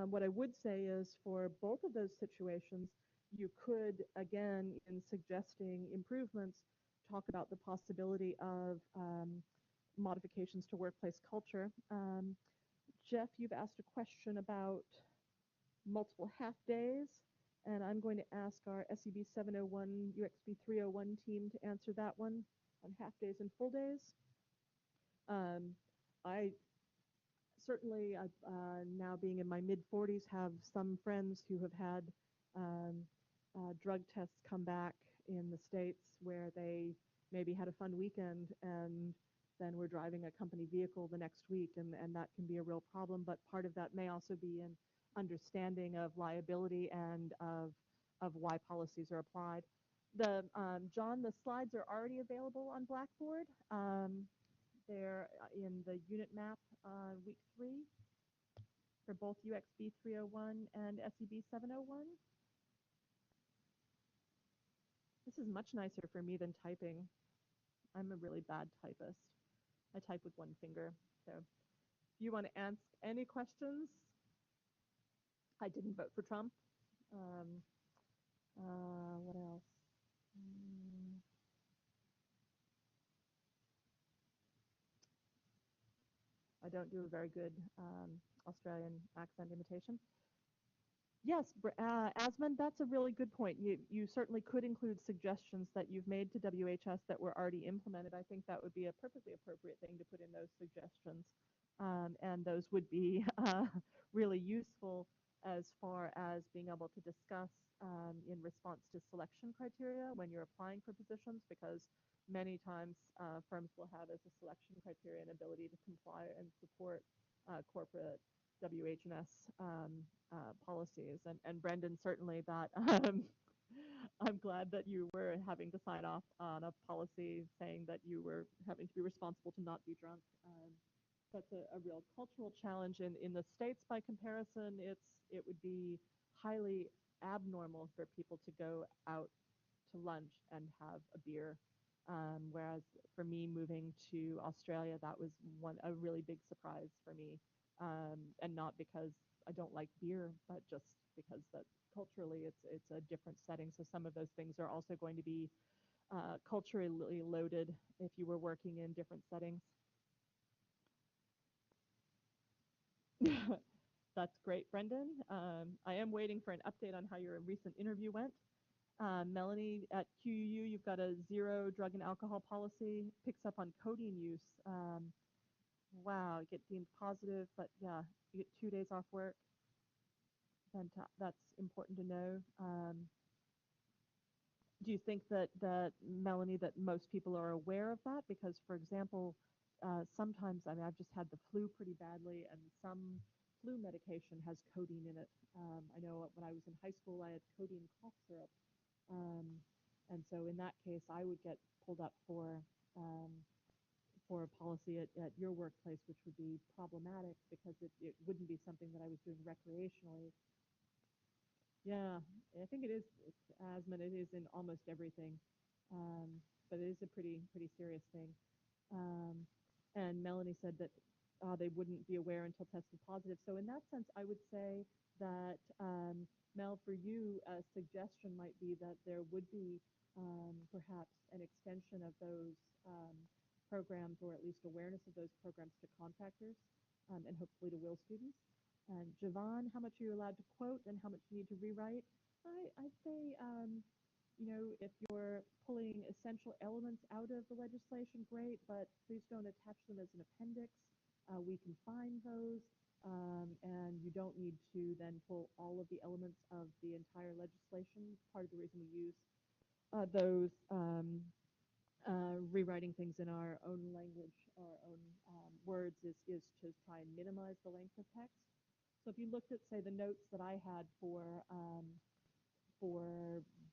What I would say is for both of those situations, you could, again, in suggesting improvements, talk about the possibility of modifications to workplace culture. Jeff, you've asked a question about multiple half days, and I'm going to ask our SEB 701, UXB 301 team to answer that one on half days and full days. I certainly, now being in my mid-40s, have some friends who have had um, drug tests come back in the States where they maybe had a fun weekend and then were driving a company vehicle the next week, and that can be a real problem. But part of that may also be an understanding of liability and of why policies are applied. John, the slides are already available on Blackboard. They're in the unit map week 3 for both UXB 301 and SEB 701. This is much nicer for me than typing. I'm a really bad typist. I type with one finger. So if you want to ask any questions, I didn't vote for Trump. What else? I don't do a very good Australian accent imitation. Yes, Asmund, that's a really good point. You certainly could include suggestions that you've made to WHS that were already implemented. I think that would be a perfectly appropriate thing to put in those suggestions. And those would be really useful as far as being able to discuss in response to selection criteria when you're applying for positions, because many times firms will have as a selection criteria an ability to comply and support corporate WH&S policies. And Brendan, certainly that I'm glad that you were having to sign off on a policy saying that you were having to be responsible to not be drunk. That's a real cultural challenge. In the States, by comparison, it would be highly abnormal for people to go out to lunch and have a beer. Whereas for me, moving to Australia, that was a really big surprise for me. And not because I don't like beer, but just because that culturally it's a different setting. So some of those things are also going to be culturally loaded if you were working in different settings. That's great, Brendan. I am waiting for an update on how your recent interview went. Melanie, at QUU, you've got a 0 drug and alcohol policy, picks up on codeine use. Wow, you get deemed positive, but yeah, you get 2 days off work. That's important to know. Do you think that Melanie, that most people are aware of that? Because, for example, sometimes, I mean, I've just had the flu pretty badly, and some flu medication has codeine in it. I know when I was in high school, I had codeine cough syrup. And so in that case, I would get pulled up for a policy at your workplace, which would be problematic because it wouldn't be something that I was doing recreationally. Yeah, I think it is asthma. It is in almost everything, but it is a pretty serious thing. And Melanie said that they wouldn't be aware until tested positive. So in that sense, I would say that Mel, for you, a suggestion might be that there would be perhaps an extension of those programs, or at least awareness of those programs, to contractors and hopefully to Will students. And Javon, how much are you allowed to quote and how much you need to rewrite? I'd say, if you're pulling essential elements out of the legislation, great, but please don't attach them as an appendix. We can find those, and you don't need to then pull all of the elements of the entire legislation. Part of the reason we use those rewriting things in our own language, our own words, is to try and minimize the length of text. So if you looked at, say, the notes that I had for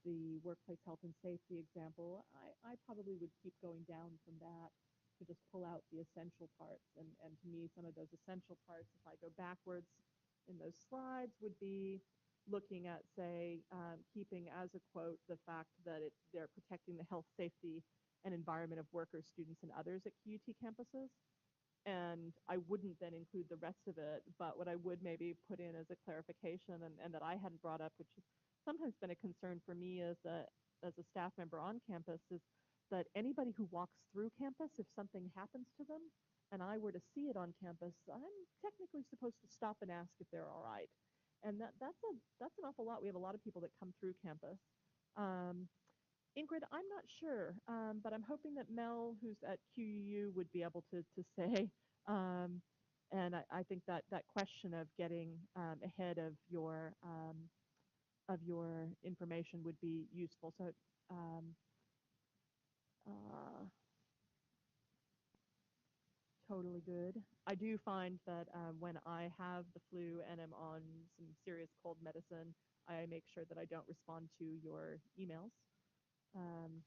the workplace health and safety example, I probably would keep going down from that to just pull out the essential parts. And to me, some of those essential parts, if I go backwards in those slides, would be looking at, say, keeping as a quote the fact that they're protecting the health, safety, and environment of workers, students, and others at QUT campuses. And I wouldn't then include the rest of it, but what I would maybe put in as a clarification and that I hadn't brought up, which has sometimes been a concern for me as a staff member on campus, is that anybody who walks through campus, if something happens to them and I were to see it on campus, I'm technically supposed to stop and ask if they're all right. And that's an awful lot. We have a lot of people that come through campus. Um, Ingrid, I'm not sure, but I'm hoping that Mel, who's at QUU, would be able to say. Um, and I think that that question of getting ahead of your information would be useful. So, um, uh, totally good. I do find that when I have the flu and am on some serious cold medicine, I make sure that I don't respond to your emails. Um,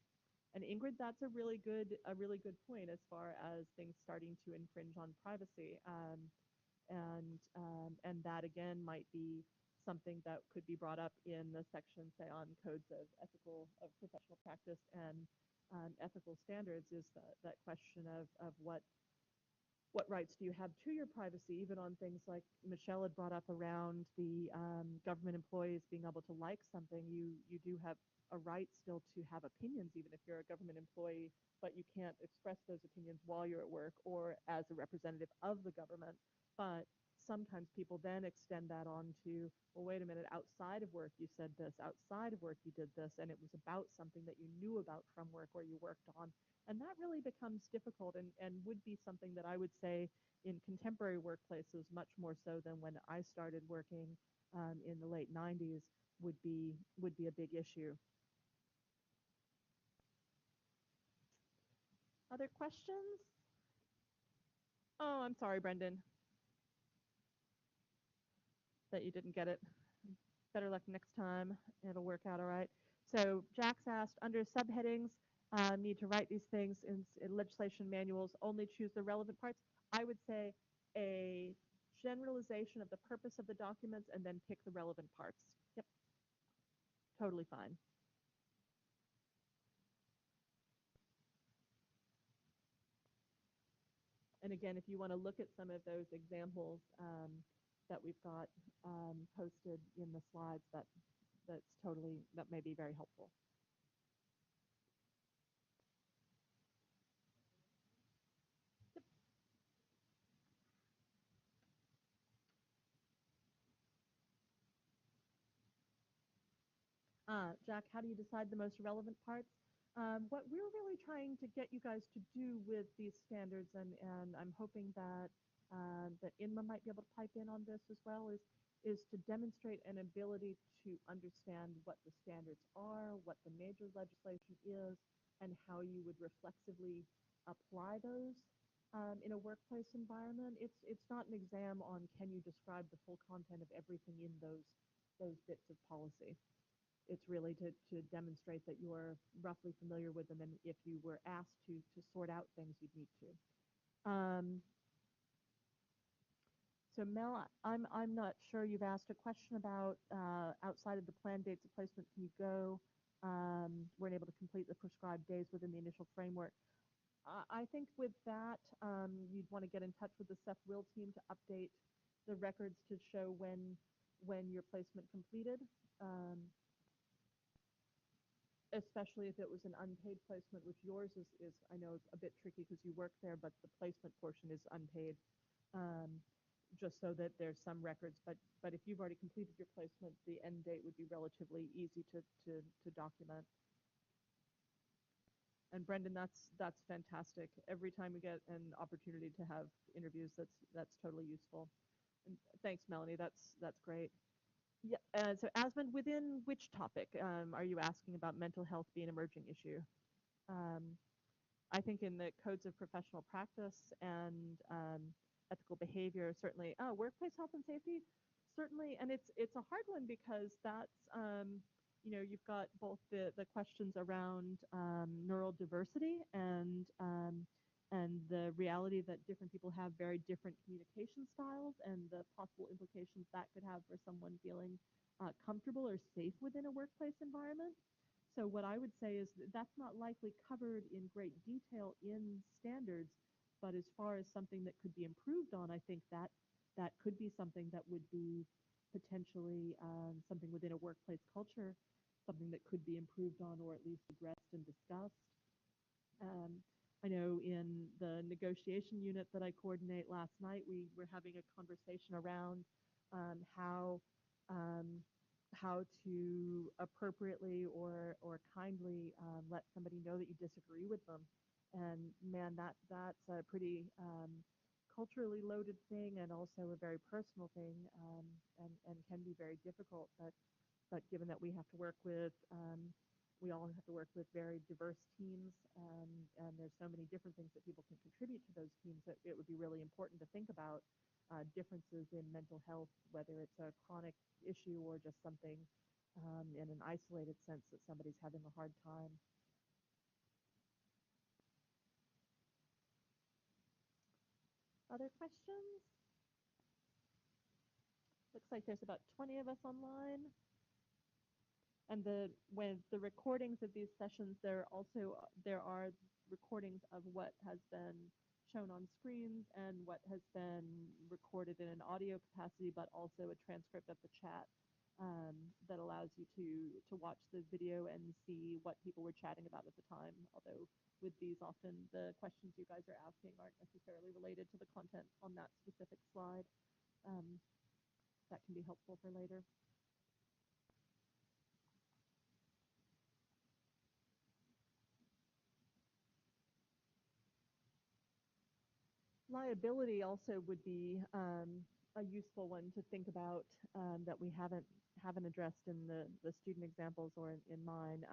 And Ingrid, that's a really good point as far as things starting to infringe on privacy. And that again might be something that could be brought up in the section, say, on codes of professional practice and ethical standards, is that question of what rights do you have to your privacy, even on things like Michelle had brought up around the government employees being able to like something. You do have a right still to have opinions, even if you're a government employee, but you can't express those opinions while you're at work or as a representative of the government. But sometimes people then extend that on to, well, wait a minute, outside of work you said this, outside of work you did this, and it was about something that you knew about from work or you worked on. And that really becomes difficult and would be something that I would say in contemporary workplaces, much more so than when I started working in the late 90s, would be a big issue. Other questions? Oh, I'm sorry, Brendan, that you didn't get it. Better luck next time. It'll work out all right. So Jax asked, under subheadings, need to write these things in legislation manuals, only choose the relevant parts. I would say a generalization of the purpose of the documents and then pick the relevant parts. Yep, totally fine. And again, if you want to look at some of those examples that we've got posted in the slides, that may be very helpful. Jack, how do you decide the most relevant parts? What we're really trying to get you guys to do with these standards, and I'm hoping that that INMA might be able to pipe in on this as well, is to demonstrate an ability to understand what the standards are, what the major legislation is, and how you would reflexively apply those in a workplace environment. It's not an exam on can you describe the full content of everything in those bits of policy. It's really to demonstrate that you are roughly familiar with them, and if you were asked to sort out things, you'd need to. So Mel, I'm not sure, you've asked a question about outside of the planned dates of placement, can you go, weren't able to complete the prescribed days within the initial framework. I think with that, you'd want to get in touch with the Seth Will team to update the records to show when your placement completed. Especially if it was an unpaid placement, which yours is I know, a bit tricky because you work there, but the placement portion is unpaid, um, just so that there's some records. But if you've already completed your placement, the end date would be relatively easy to document. And Brendan, that's fantastic. Every time we get an opportunity to have interviews, that's totally useful. And thanks, Melanie. That's great. Yeah. So Asmund, within which topic are you asking about mental health being an emerging issue? Um, I think in the codes of professional practice and ethical behavior, certainly. Workplace health and safety, certainly. And it's a hard one because that's you've got both the questions around neural diversity and and the reality that different people have very different communication styles and the possible implications that could have for someone feeling comfortable or safe within a workplace environment. So what I would say is that's not likely covered in great detail in standards, but as far as something that could be improved on, I think that could be something that would be potentially something within a workplace culture, something that could be improved on or at least addressed and discussed. Um, I know in the negotiation unit that I coordinate last night, we were having a conversation around um, how um, how to appropriately or kindly let somebody know that you disagree with them. And man, that's a pretty culturally loaded thing and also a very personal thing, and can be very difficult. But given that we have to work with, we all have to work with very diverse teams, and there's so many different things that people can contribute to those teams, that it would be really important to think about differences in mental health, whether it's a chronic issue or just something in an isolated sense that somebody's having a hard time. Other questions? Looks like there's about 20 of us online. And with the recordings of these sessions, there are recordings of what has been shown on screens and what has been recorded in an audio capacity, but also a transcript of the chat that allows you to watch the video and see what people were chatting about at the time. Although with these, often the questions you guys are asking aren't necessarily related to the content on that specific slide. Um, that can be helpful for later. Liability also would be a useful one to think about, that we haven't addressed in the student examples or in mine.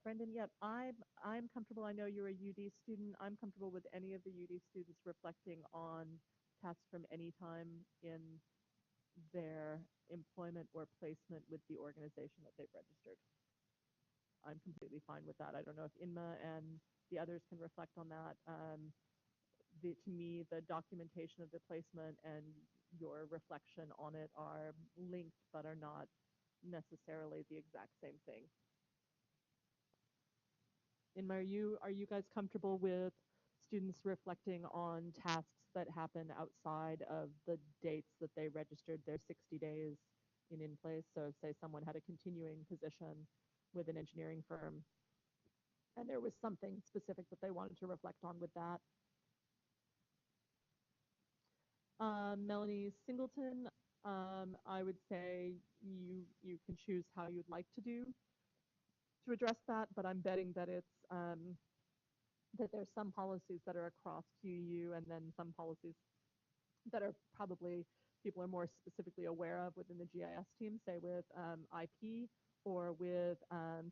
Brendan, yep, I'm comfortable. I know you're a UD student. I'm comfortable with any of the UD students reflecting on tasks from any time in their employment or placement with the organization that they've registered. I'm completely fine with that. I don't know if Inma and the others can reflect on that. To me, the documentation of the placement and your reflection on it are linked but are not necessarily the exact same thing. Inma, are you guys comfortable with students reflecting on tasks that happen outside of the dates that they registered their 60 days in place? So say someone had a continuing position with an engineering firm and there was something specific that they wanted to reflect on with that. Melanie Singleton, I would say you can choose how you'd like to address that, but I'm betting that it's that there's some policies that are across QU and then some policies that are probably people are more specifically aware of within the GIS team, say with IP or with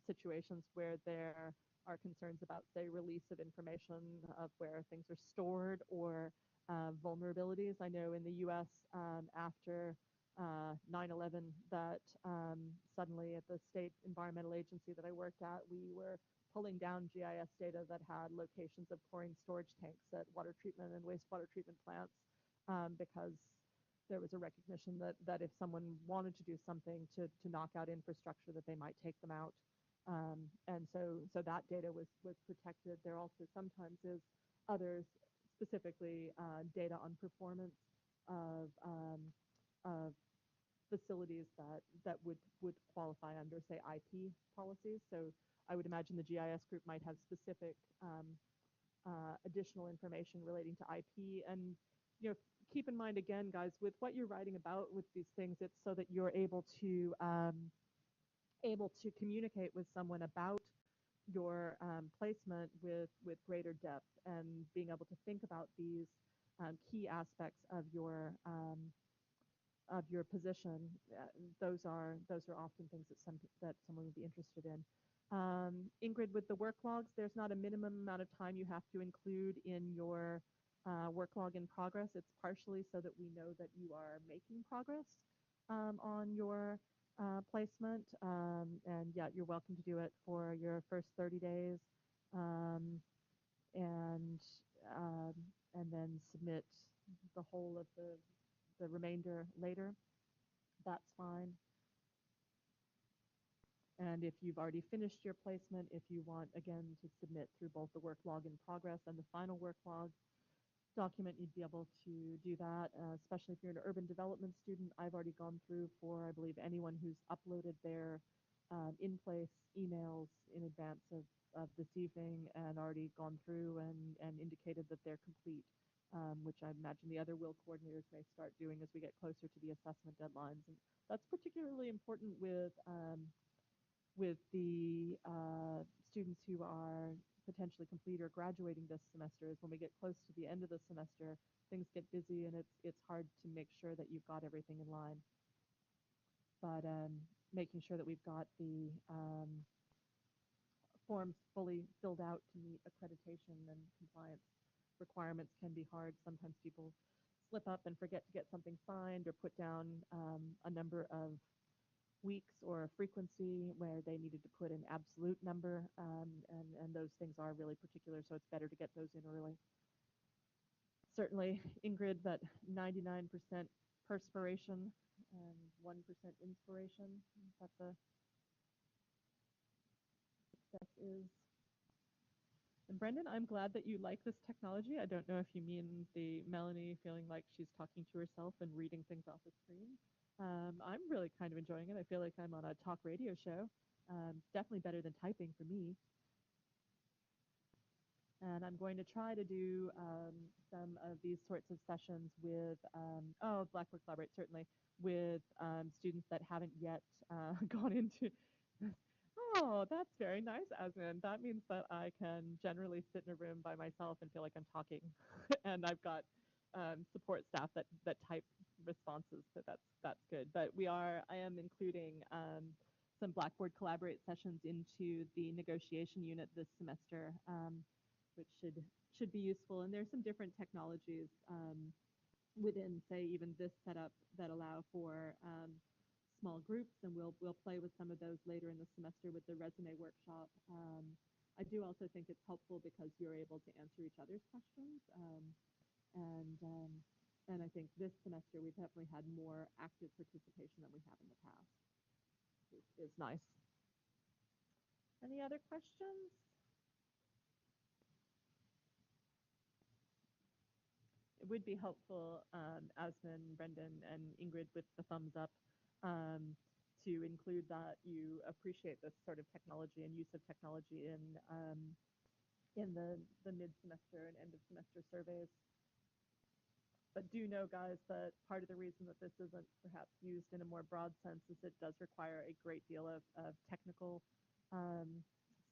situations where there are concerns about, say, release of information of where things are stored or vulnerabilities. I know in the US after 9/11 that suddenly at the state environmental agency that I worked at, we were pulling down GIS data that had locations of chlorine storage tanks at water treatment and wastewater treatment plants, because there was a recognition that if someone wanted to do something to knock out infrastructure, that they might take them out. And so that data was protected. There also sometimes is others, specifically data on performance of facilities that would qualify under, say, IP policies. So I would imagine the GIS group might have specific additional information relating to IP. And keep in mind again, guys, with what you're writing about with these things, it's so that you're able to communicate with someone about your placement with greater depth and being able to think about these key aspects of your position. Those are often things that someone would be interested in. Ingrid, with the work logs, there's not a minimum amount of time you have to include in your work log in progress. It's partially so that we know that you are making progress on your placement. And yeah, you're welcome to do it for your first 30 days. and um, and then submit the whole of the remainder later, that's fine. And if you've already finished your placement, if you want, again, to submit through both the work log in progress and the final work log document, you'd be able to do that, especially if you're an urban development student. I've already gone through for, I believe, anyone who's uploaded their in-place emails in advance of this evening and already gone through and indicated that they're complete, which I imagine the other will coordinators may start doing as we get closer to the assessment deadlines. And that's particularly important with the students who are potentially complete or graduating this semester. Is when we get close to the end of the semester, things get busy and it's hard to make sure that you've got everything in line. But making sure that we've got the forms fully filled out to meet accreditation and compliance requirements can be hard. Sometimes people slip up and forget to get something signed or put down a number of weeks or a frequency where they needed to put an absolute number, and those things are really particular, so it's better to get those in early. Certainly, Ingrid, that 99% perspiration and 1% inspiration, is that the success is. And Brendan, I'm glad that you like this technology. I don't know if you mean the Melanie feeling like she's talking to herself and reading things off the screen. I'm really kind of enjoying it. I feel like I'm on a talk radio show. Definitely better than typing for me. And I'm going to try to do some of these sorts of sessions with, Blackboard Collaborate, certainly, with students that haven't yet gone into. Oh, that's very nice, Asmin. That means that I can generally sit in a room by myself and feel like I'm talking, and I've got support staff that type responses, so that's good. But I am including some Blackboard Collaborate sessions into the negotiation unit this semester, which should be useful. And there's some different technologies within, say, even this setup that allow for small groups, and we'll play with some of those later in the semester with the resume workshop. I do also think it's helpful because you're able to answer each other's questions, and um, and I think this semester we've definitely had more active participation than we have in the past. Is nice. Any other questions? It would be helpful, Asmin, Brendan, and Ingrid, with the thumbs up, to include that you appreciate this sort of technology and use of technology in the mid-semester and end of semester surveys. But do know, guys, that part of the reason that this isn't perhaps used in a more broad sense is it does require a great deal of technical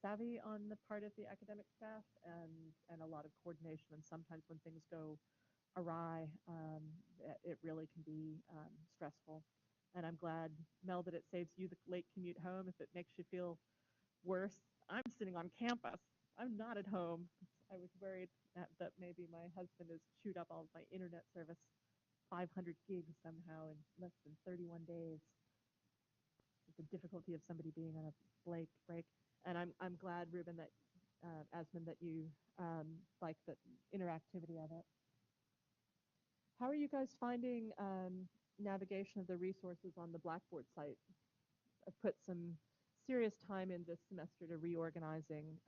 savvy on the part of the academic staff and a lot of coordination. And sometimes when things go awry, it really can be stressful. And I'm glad, Mel, that it saves you the late commute home. If it makes you feel worse, I'm sitting on campus. I'm not at home. I was worried that maybe my husband has chewed up all of my internet service, 500 gigs somehow in less than 31 days. It's the difficulty of somebody being on a break. And I'm glad, Ruben, that Asmin, that you like the interactivity of it. How are you guys finding navigation of the resources on the Blackboard site? I've put some serious time in this semester to reorganizing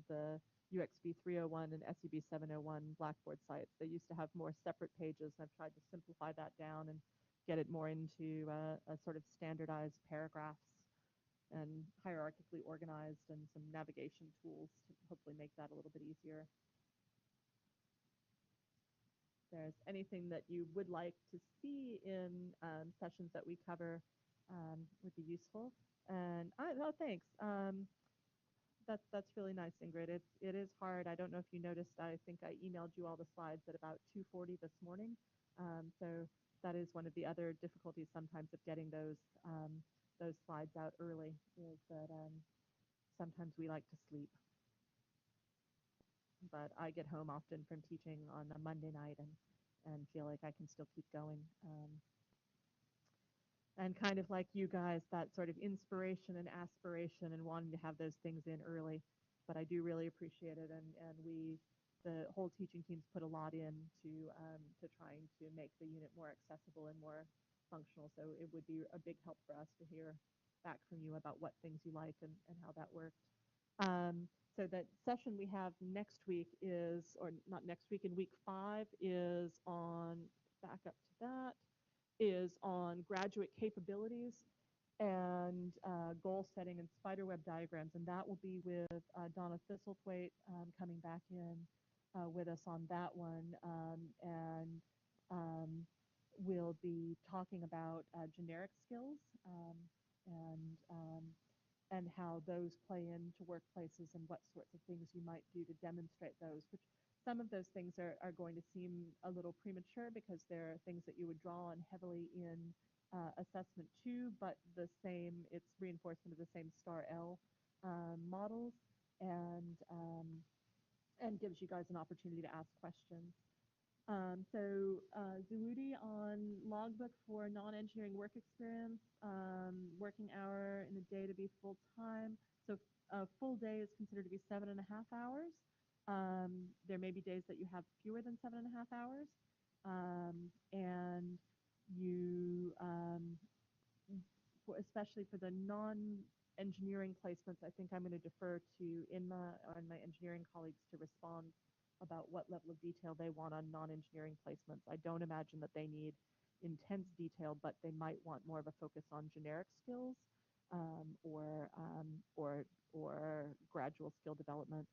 the UXB 301 and SUB 701 Blackboard sites. They used to have more separate pages, and I've tried to simplify that down and get it more into a sort of standardized paragraphs and hierarchically organized, and some navigation tools to hopefully make that a little bit easier. If there's anything that you would like to see in sessions that we cover, would be useful. And thanks. That's really nice, Ingrid. It is hard. I don't know if you noticed. I think I emailed you all the slides at about 2:40 this morning. So that is one of the other difficulties sometimes of getting those slides out early, is that sometimes we like to sleep. But I get home often from teaching on a Monday night and feel like I can still keep going. And kind of like you guys, that sort of inspiration and aspiration and wanting to have those things in early. But I do really appreciate it, and we the whole teaching team's put a lot to trying to make the unit more accessible and more functional. So it would be a big help for us to hear back from you about what things you liked and how that worked. So that session we have next week is, or not next week, in week 5 is on, back up to that, is on graduate capabilities and goal setting and spiderweb diagrams. And that will be with Donna Thistlethwaite coming back in with us on that one. And we'll be talking about generic skills and um, and how those play into workplaces and what sorts of things you might do to demonstrate those, which some of those things are going to seem a little premature because they're things that you would draw on heavily in assessment 2, but it's reinforcement of the same STAR L models and gives you guys an opportunity to ask questions. Zuudi on logbook for non-engineering work experience, working hour in a day to be full time. So a full day is considered to be 7.5 hours. There may be days that you have fewer than 7.5 hours. And you, especially for the non-engineering placements, I think I'm going to defer to Inma and my engineering colleagues to respond about what level of detail they want on non-engineering placements. I don't imagine that they need intense detail, but they might want more of a focus on generic skills or gradual skill development.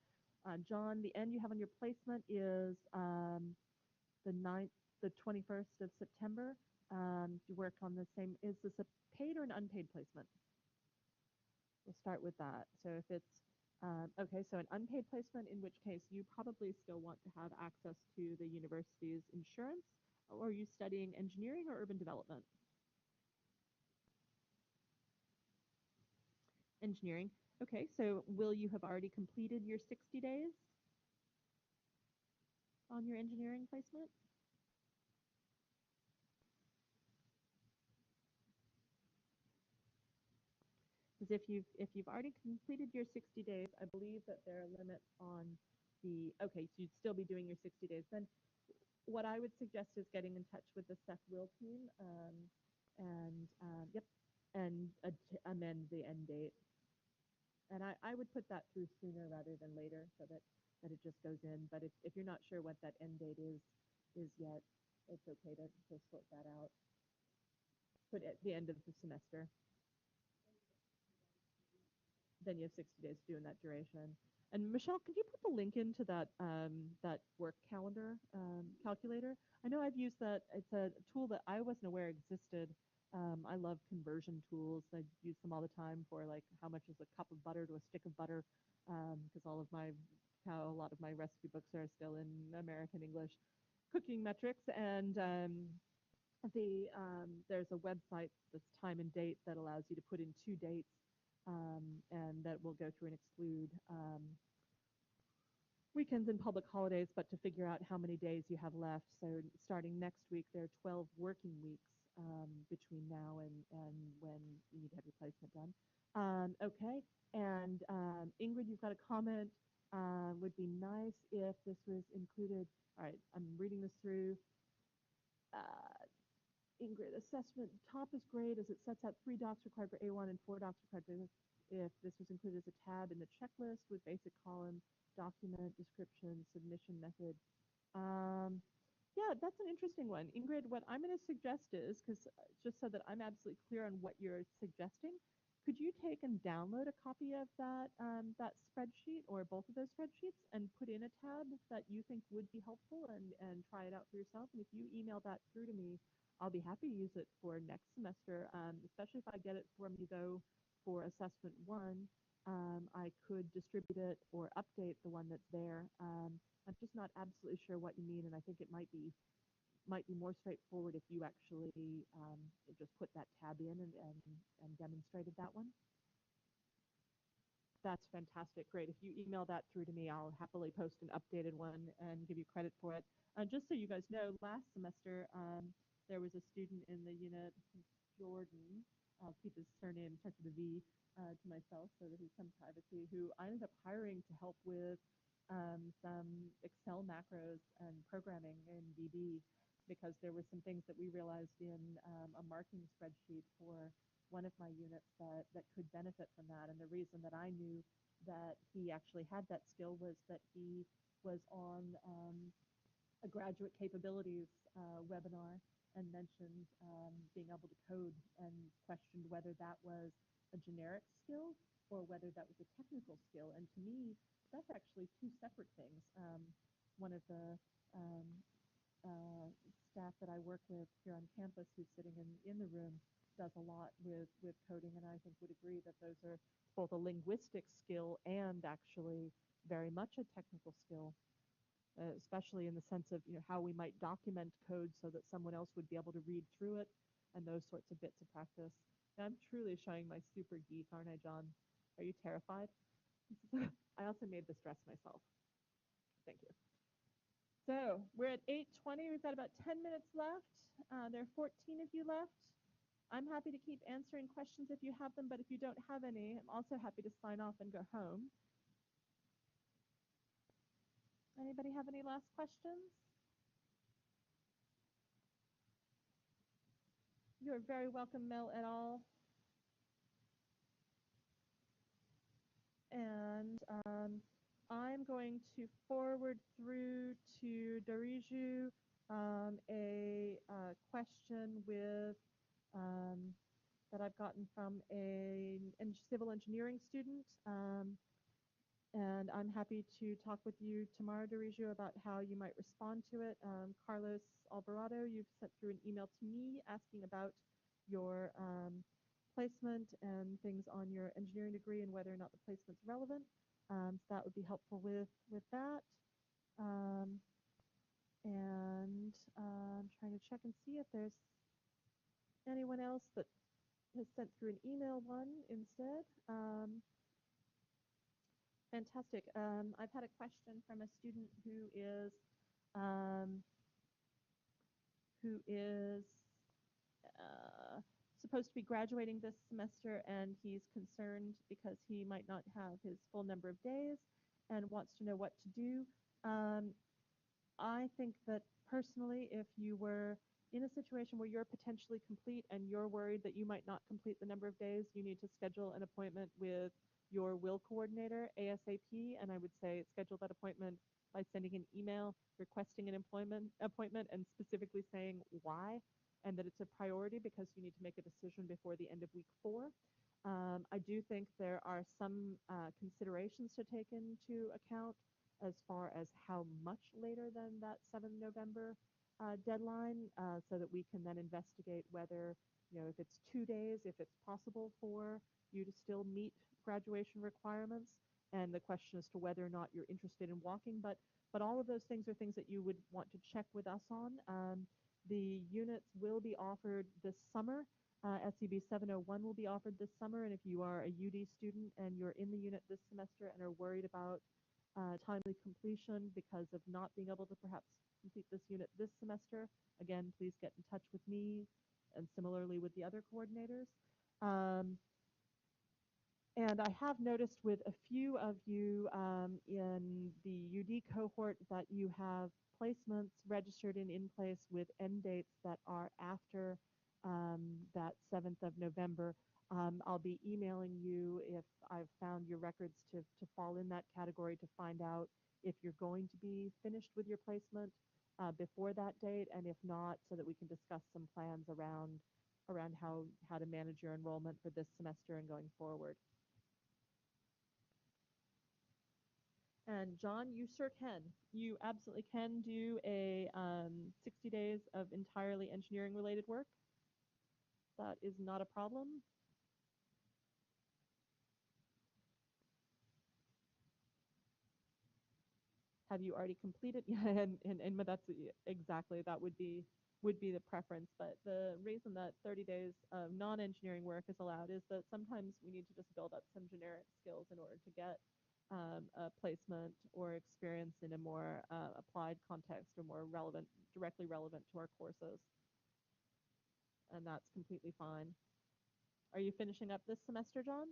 John, the end you have on your placement is the 21st of September. You work on the same. Is this a paid or an unpaid placement? We'll start with that. So if it's okay, so an unpaid placement, in which case you probably still want to have access to the university's insurance, or are you studying engineering or urban development? Engineering. Okay, so will you have already completed your 60 days on your engineering placement? Because if you've already completed your 60 days, I believe that there are limits on okay, so you'd still be doing your 60 days. Then what I would suggest is getting in touch with the Seth Will team yep, and amend the end date. And I would put that through sooner rather than later so that it just goes in. But if you're not sure what that end date is yet, it's okay to sort that out. Put it at the end of the semester. Then you have 60 days to do in that duration. And Michelle, could you put the link into that that work calendar calculator? I know I've used that. It's a tool that I wasn't aware existed. I love conversion tools. I use them all the time for like how much is a cup of butter to a stick of butter, because a lot of my recipe books are still in American English cooking metrics. And there's a website that's time and date that allows you to put in 2 dates, and that will go through and exclude weekends and public holidays, but to figure out how many days you have left. So starting next week, there are 12 working weeks between now and when you need to have your placement done. Okay, and Ingrid, you've got a comment. Would be nice if this was included. All right, I'm reading this through. Ingrid, assessment top is great as it sets out 3 docs required for A1 and 4 docs required for if this was included as a tab in the checklist with basic columns, document, description, submission method. Yeah, that's an interesting one. Ingrid, what I'm going to suggest is, because just so that I'm absolutely clear on what you're suggesting, could you take and download a copy of that spreadsheet or both of those spreadsheets and put in a tab that you think would be helpful and try it out for yourself? And if you email that through to me, I'll be happy to use it for next semester, especially if I get it from you, though, for assessment 1. I could distribute it or update the one that's there. I'm just not absolutely sure what you mean, and I think it might be more straightforward if you actually just put that tab in and demonstrated that one. That's fantastic. Great. If you email that through to me, I'll happily post an updated one and give you credit for it. Just so you guys know, last semester there was a student in the unit, Jordan. I'll keep his surname, starts with a V, to myself so that he's some privacy, who I ended up hiring to help with some Excel macros and programming in VB because there were some things that we realized in a marking spreadsheet for one of my units that could benefit from that. And the reason that I knew that he actually had that skill was that he was on a graduate capabilities webinar and mentioned being able to code and questioned whether that was a generic skill or whether that was a technical skill. And to me, that's actually two separate things. One of the um, staff that I work with here on campus who's sitting in the room does a lot with coding, and I think would agree that those are both a linguistic skill and actually very much a technical skill, especially in the sense of how we might document code so that someone else would be able to read through it and those sorts of bits of practice. And I'm truly showing my super geek, aren't I, John? Are you terrified? I also made this dress myself. Thank you. So we're at 8:20. We've got about 10 minutes left. There are 14 of you left. I'm happy to keep answering questions if you have them, but if you don't have any, I'm also happy to sign off and go home. Anybody have any last questions? You're very welcome, Mel et al. And I'm going to forward through to Dariju a question with that I've gotten from a civil engineering student. And I'm happy to talk with you tomorrow, Dariju, about how you might respond to it. Carlos Alvarado, you've sent through an email to me asking about your placement and things on your engineering degree and whether or not the placement's relevant. So that would be helpful with that. And I'm trying to check and see if there's anyone else that has sent through an email one instead. Fantastic. I've had a question from a student um, who is supposed to be graduating this semester, and he's concerned because he might not have his full number of days and wants to know what to do. I think that personally, if you were in a situation where you're potentially complete and you're worried that you might not complete the number of days, you need to schedule an appointment with your will coordinator ASAP, and I would say schedule that appointment by sending an email requesting an appointment and specifically saying why and that it's a priority because you need to make a decision before the end of week 4. I do think there are some considerations to take into account as far as how much later than that 7 November deadline, so that we can then investigate whether, if it's 2 days, if it's possible for you to still meet graduation requirements, and the question as to whether or not you're interested in walking. But all of those things are things that you would want to check with us on. The units will be offered this summer. SCB 701 will be offered this summer, and if you are a UD student and you're in the unit this semester and are worried about timely completion because of not being able to perhaps complete this unit this semester, again, please get in touch with me and similarly with the other coordinators. And I have noticed with a few of you in the UD cohort that you have placements registered and in place with end dates that are after that 7th of November. I'll be emailing you if I've found your records to fall in that category to find out if you're going to be finished with your placement before that date, and if not, so that we can discuss some plans around how to manage your enrollment for this semester and going forward. And John, you sure can. You absolutely can do a 60 days of entirely engineering related work. That is not a problem. Have you already completed? Yeah, and that's exactly, that would be the preference. But the reason that 30 days of non-engineering work is allowed is that sometimes we need to just build up some generic skills in order to get a placement or experience in a more applied context or more relevant, directly relevant to our courses. And that's completely fine. Are you finishing up this semester, John?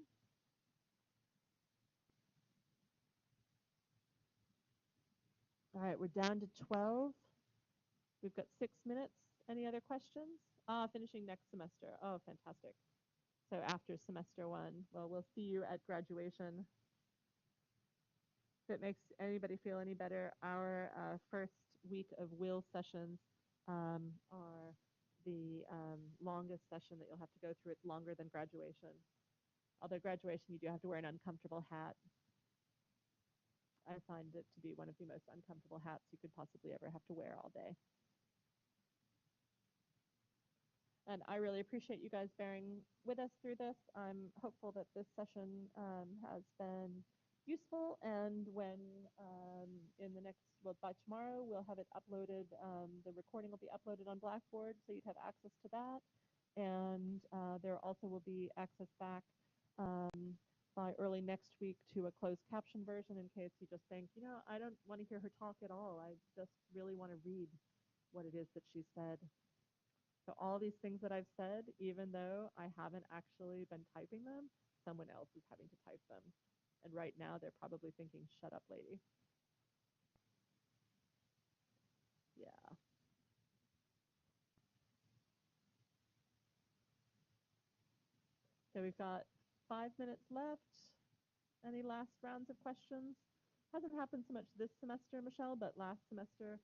All right, we're down to 12. We've got 6 minutes. Any other questions? Finishing next semester. Oh, fantastic. So after semester one, well, we'll see you at graduation. If it makes anybody feel any better, our first week of will sessions are the longest session that you'll have to go through. It's longer than graduation. Although graduation, you do have to wear an uncomfortable hat. I find it to be one of the most uncomfortable hats you could possibly ever have to wear all day. And I really appreciate you guys bearing with us through this. I'm hopeful that this session has been useful, and when in the next, well, by tomorrow, we'll have it uploaded. The recording will be uploaded on Blackboard, so you'd have access to that. And there also will be access back by early next week to a closed caption version in case you just think, I don't want to hear her talk at all. I just really want to read what it is that she said. So all these things that I've said, even though I haven't actually been typing them, someone else is having to type them. And right now they're probably thinking, shut up, lady. Yeah. So we've got 5 minutes left. Any last rounds of questions? Hasn't happened so much this semester, Michelle, but last semester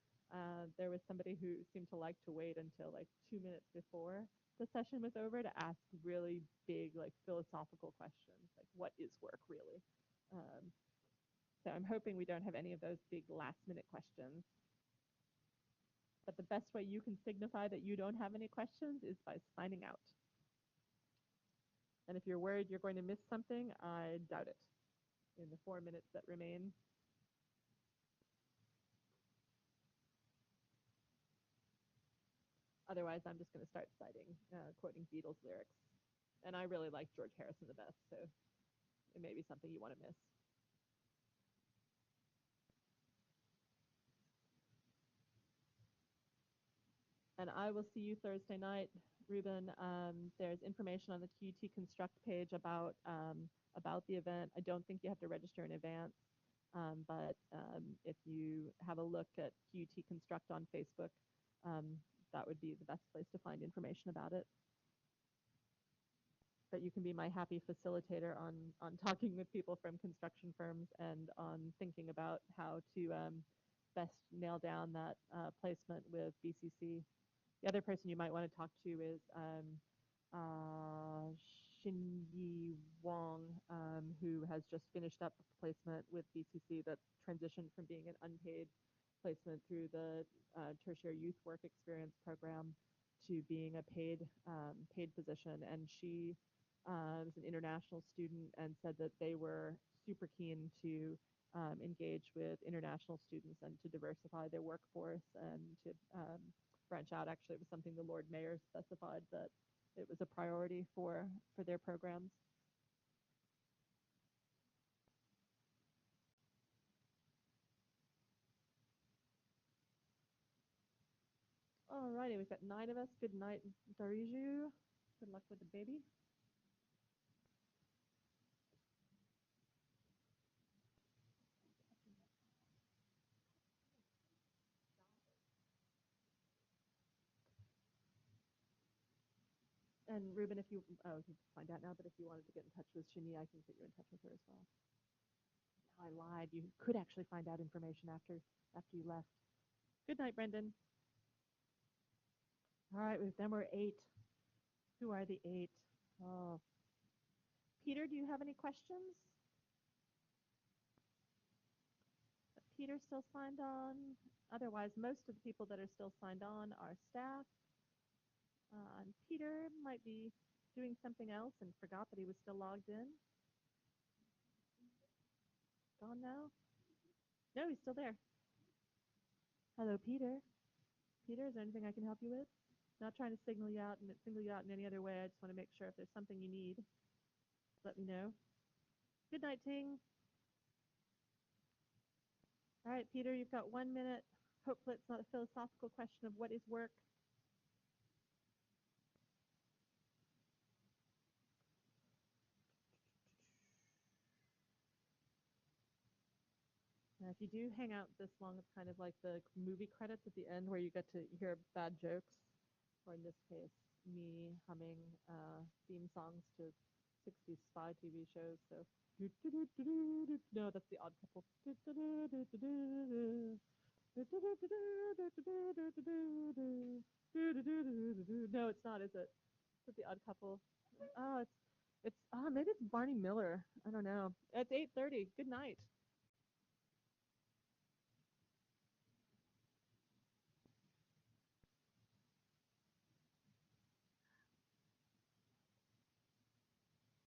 there was somebody who seemed to like to wait until like 2 minutes before the session was over to ask really big, like philosophical questions, like what is work really? So I'm hoping we don't have any of those big last minute questions. But the best way you can signify that you don't have any questions is by signing out. And if you're worried you're going to miss something, I doubt it in the 4 minutes that remain. Otherwise, I'm just going to start citing, quoting Beatles lyrics. And I really like George Harrison the best, so it may be something you want to miss. And I will see you Thursday night, Ruben. There's information on the QUT Construct page about the event. I don't think you have to register in advance, but if you have a look at QUT Construct on Facebook, that would be the best place to find information about it. But you can be my happy facilitator on talking with people from construction firms and on thinking about how to best nail down that placement with BCC. The other person you might want to talk to is Xinyi Wang, who has just finished up a placement with BCC that transitioned from being an unpaid placement through the tertiary youth work experience program to being a paid position. And she is an international student and said that they were super keen to engage with international students and to diversify their workforce and to branch out. Actually, it was something the Lord Mayor specified that it was a priority for their programs. All righty, we've got 9 of us. Good night, Dariju. Good luck with the baby. And Ruben, if you can find out now, but if you wanted to get in touch with Shini, I can put you in touch with her as well. No, I lied. You could actually find out information after you left. Good night, Brendan. All right, then we're 8. Who are the 8? Oh, Peter, do you have any questions? Peter's still signed on. Otherwise, most of the people that are still signed on are staff. And Peter might be doing something else and forgot that he was still logged in. Gone now? No, he's still there. Hello, Peter. Peter, is there anything I can help you with? Not trying to single you out in any other way. I just want to make sure if there's something you need, let me know. Good night, Ting. All right, Peter, you've got 1 minute. Hopefully it's not a philosophical question of what is work. If you do hang out this long, it's kind of like the movie credits at the end where you get to hear bad jokes, or in this case, me humming theme songs to 60s spy TV shows. So, no, that's the Odd Couple. No, it's not, is it? Is it the Odd Couple? Oh, maybe it's Barney Miller. I don't know. It's 8:30. Good night.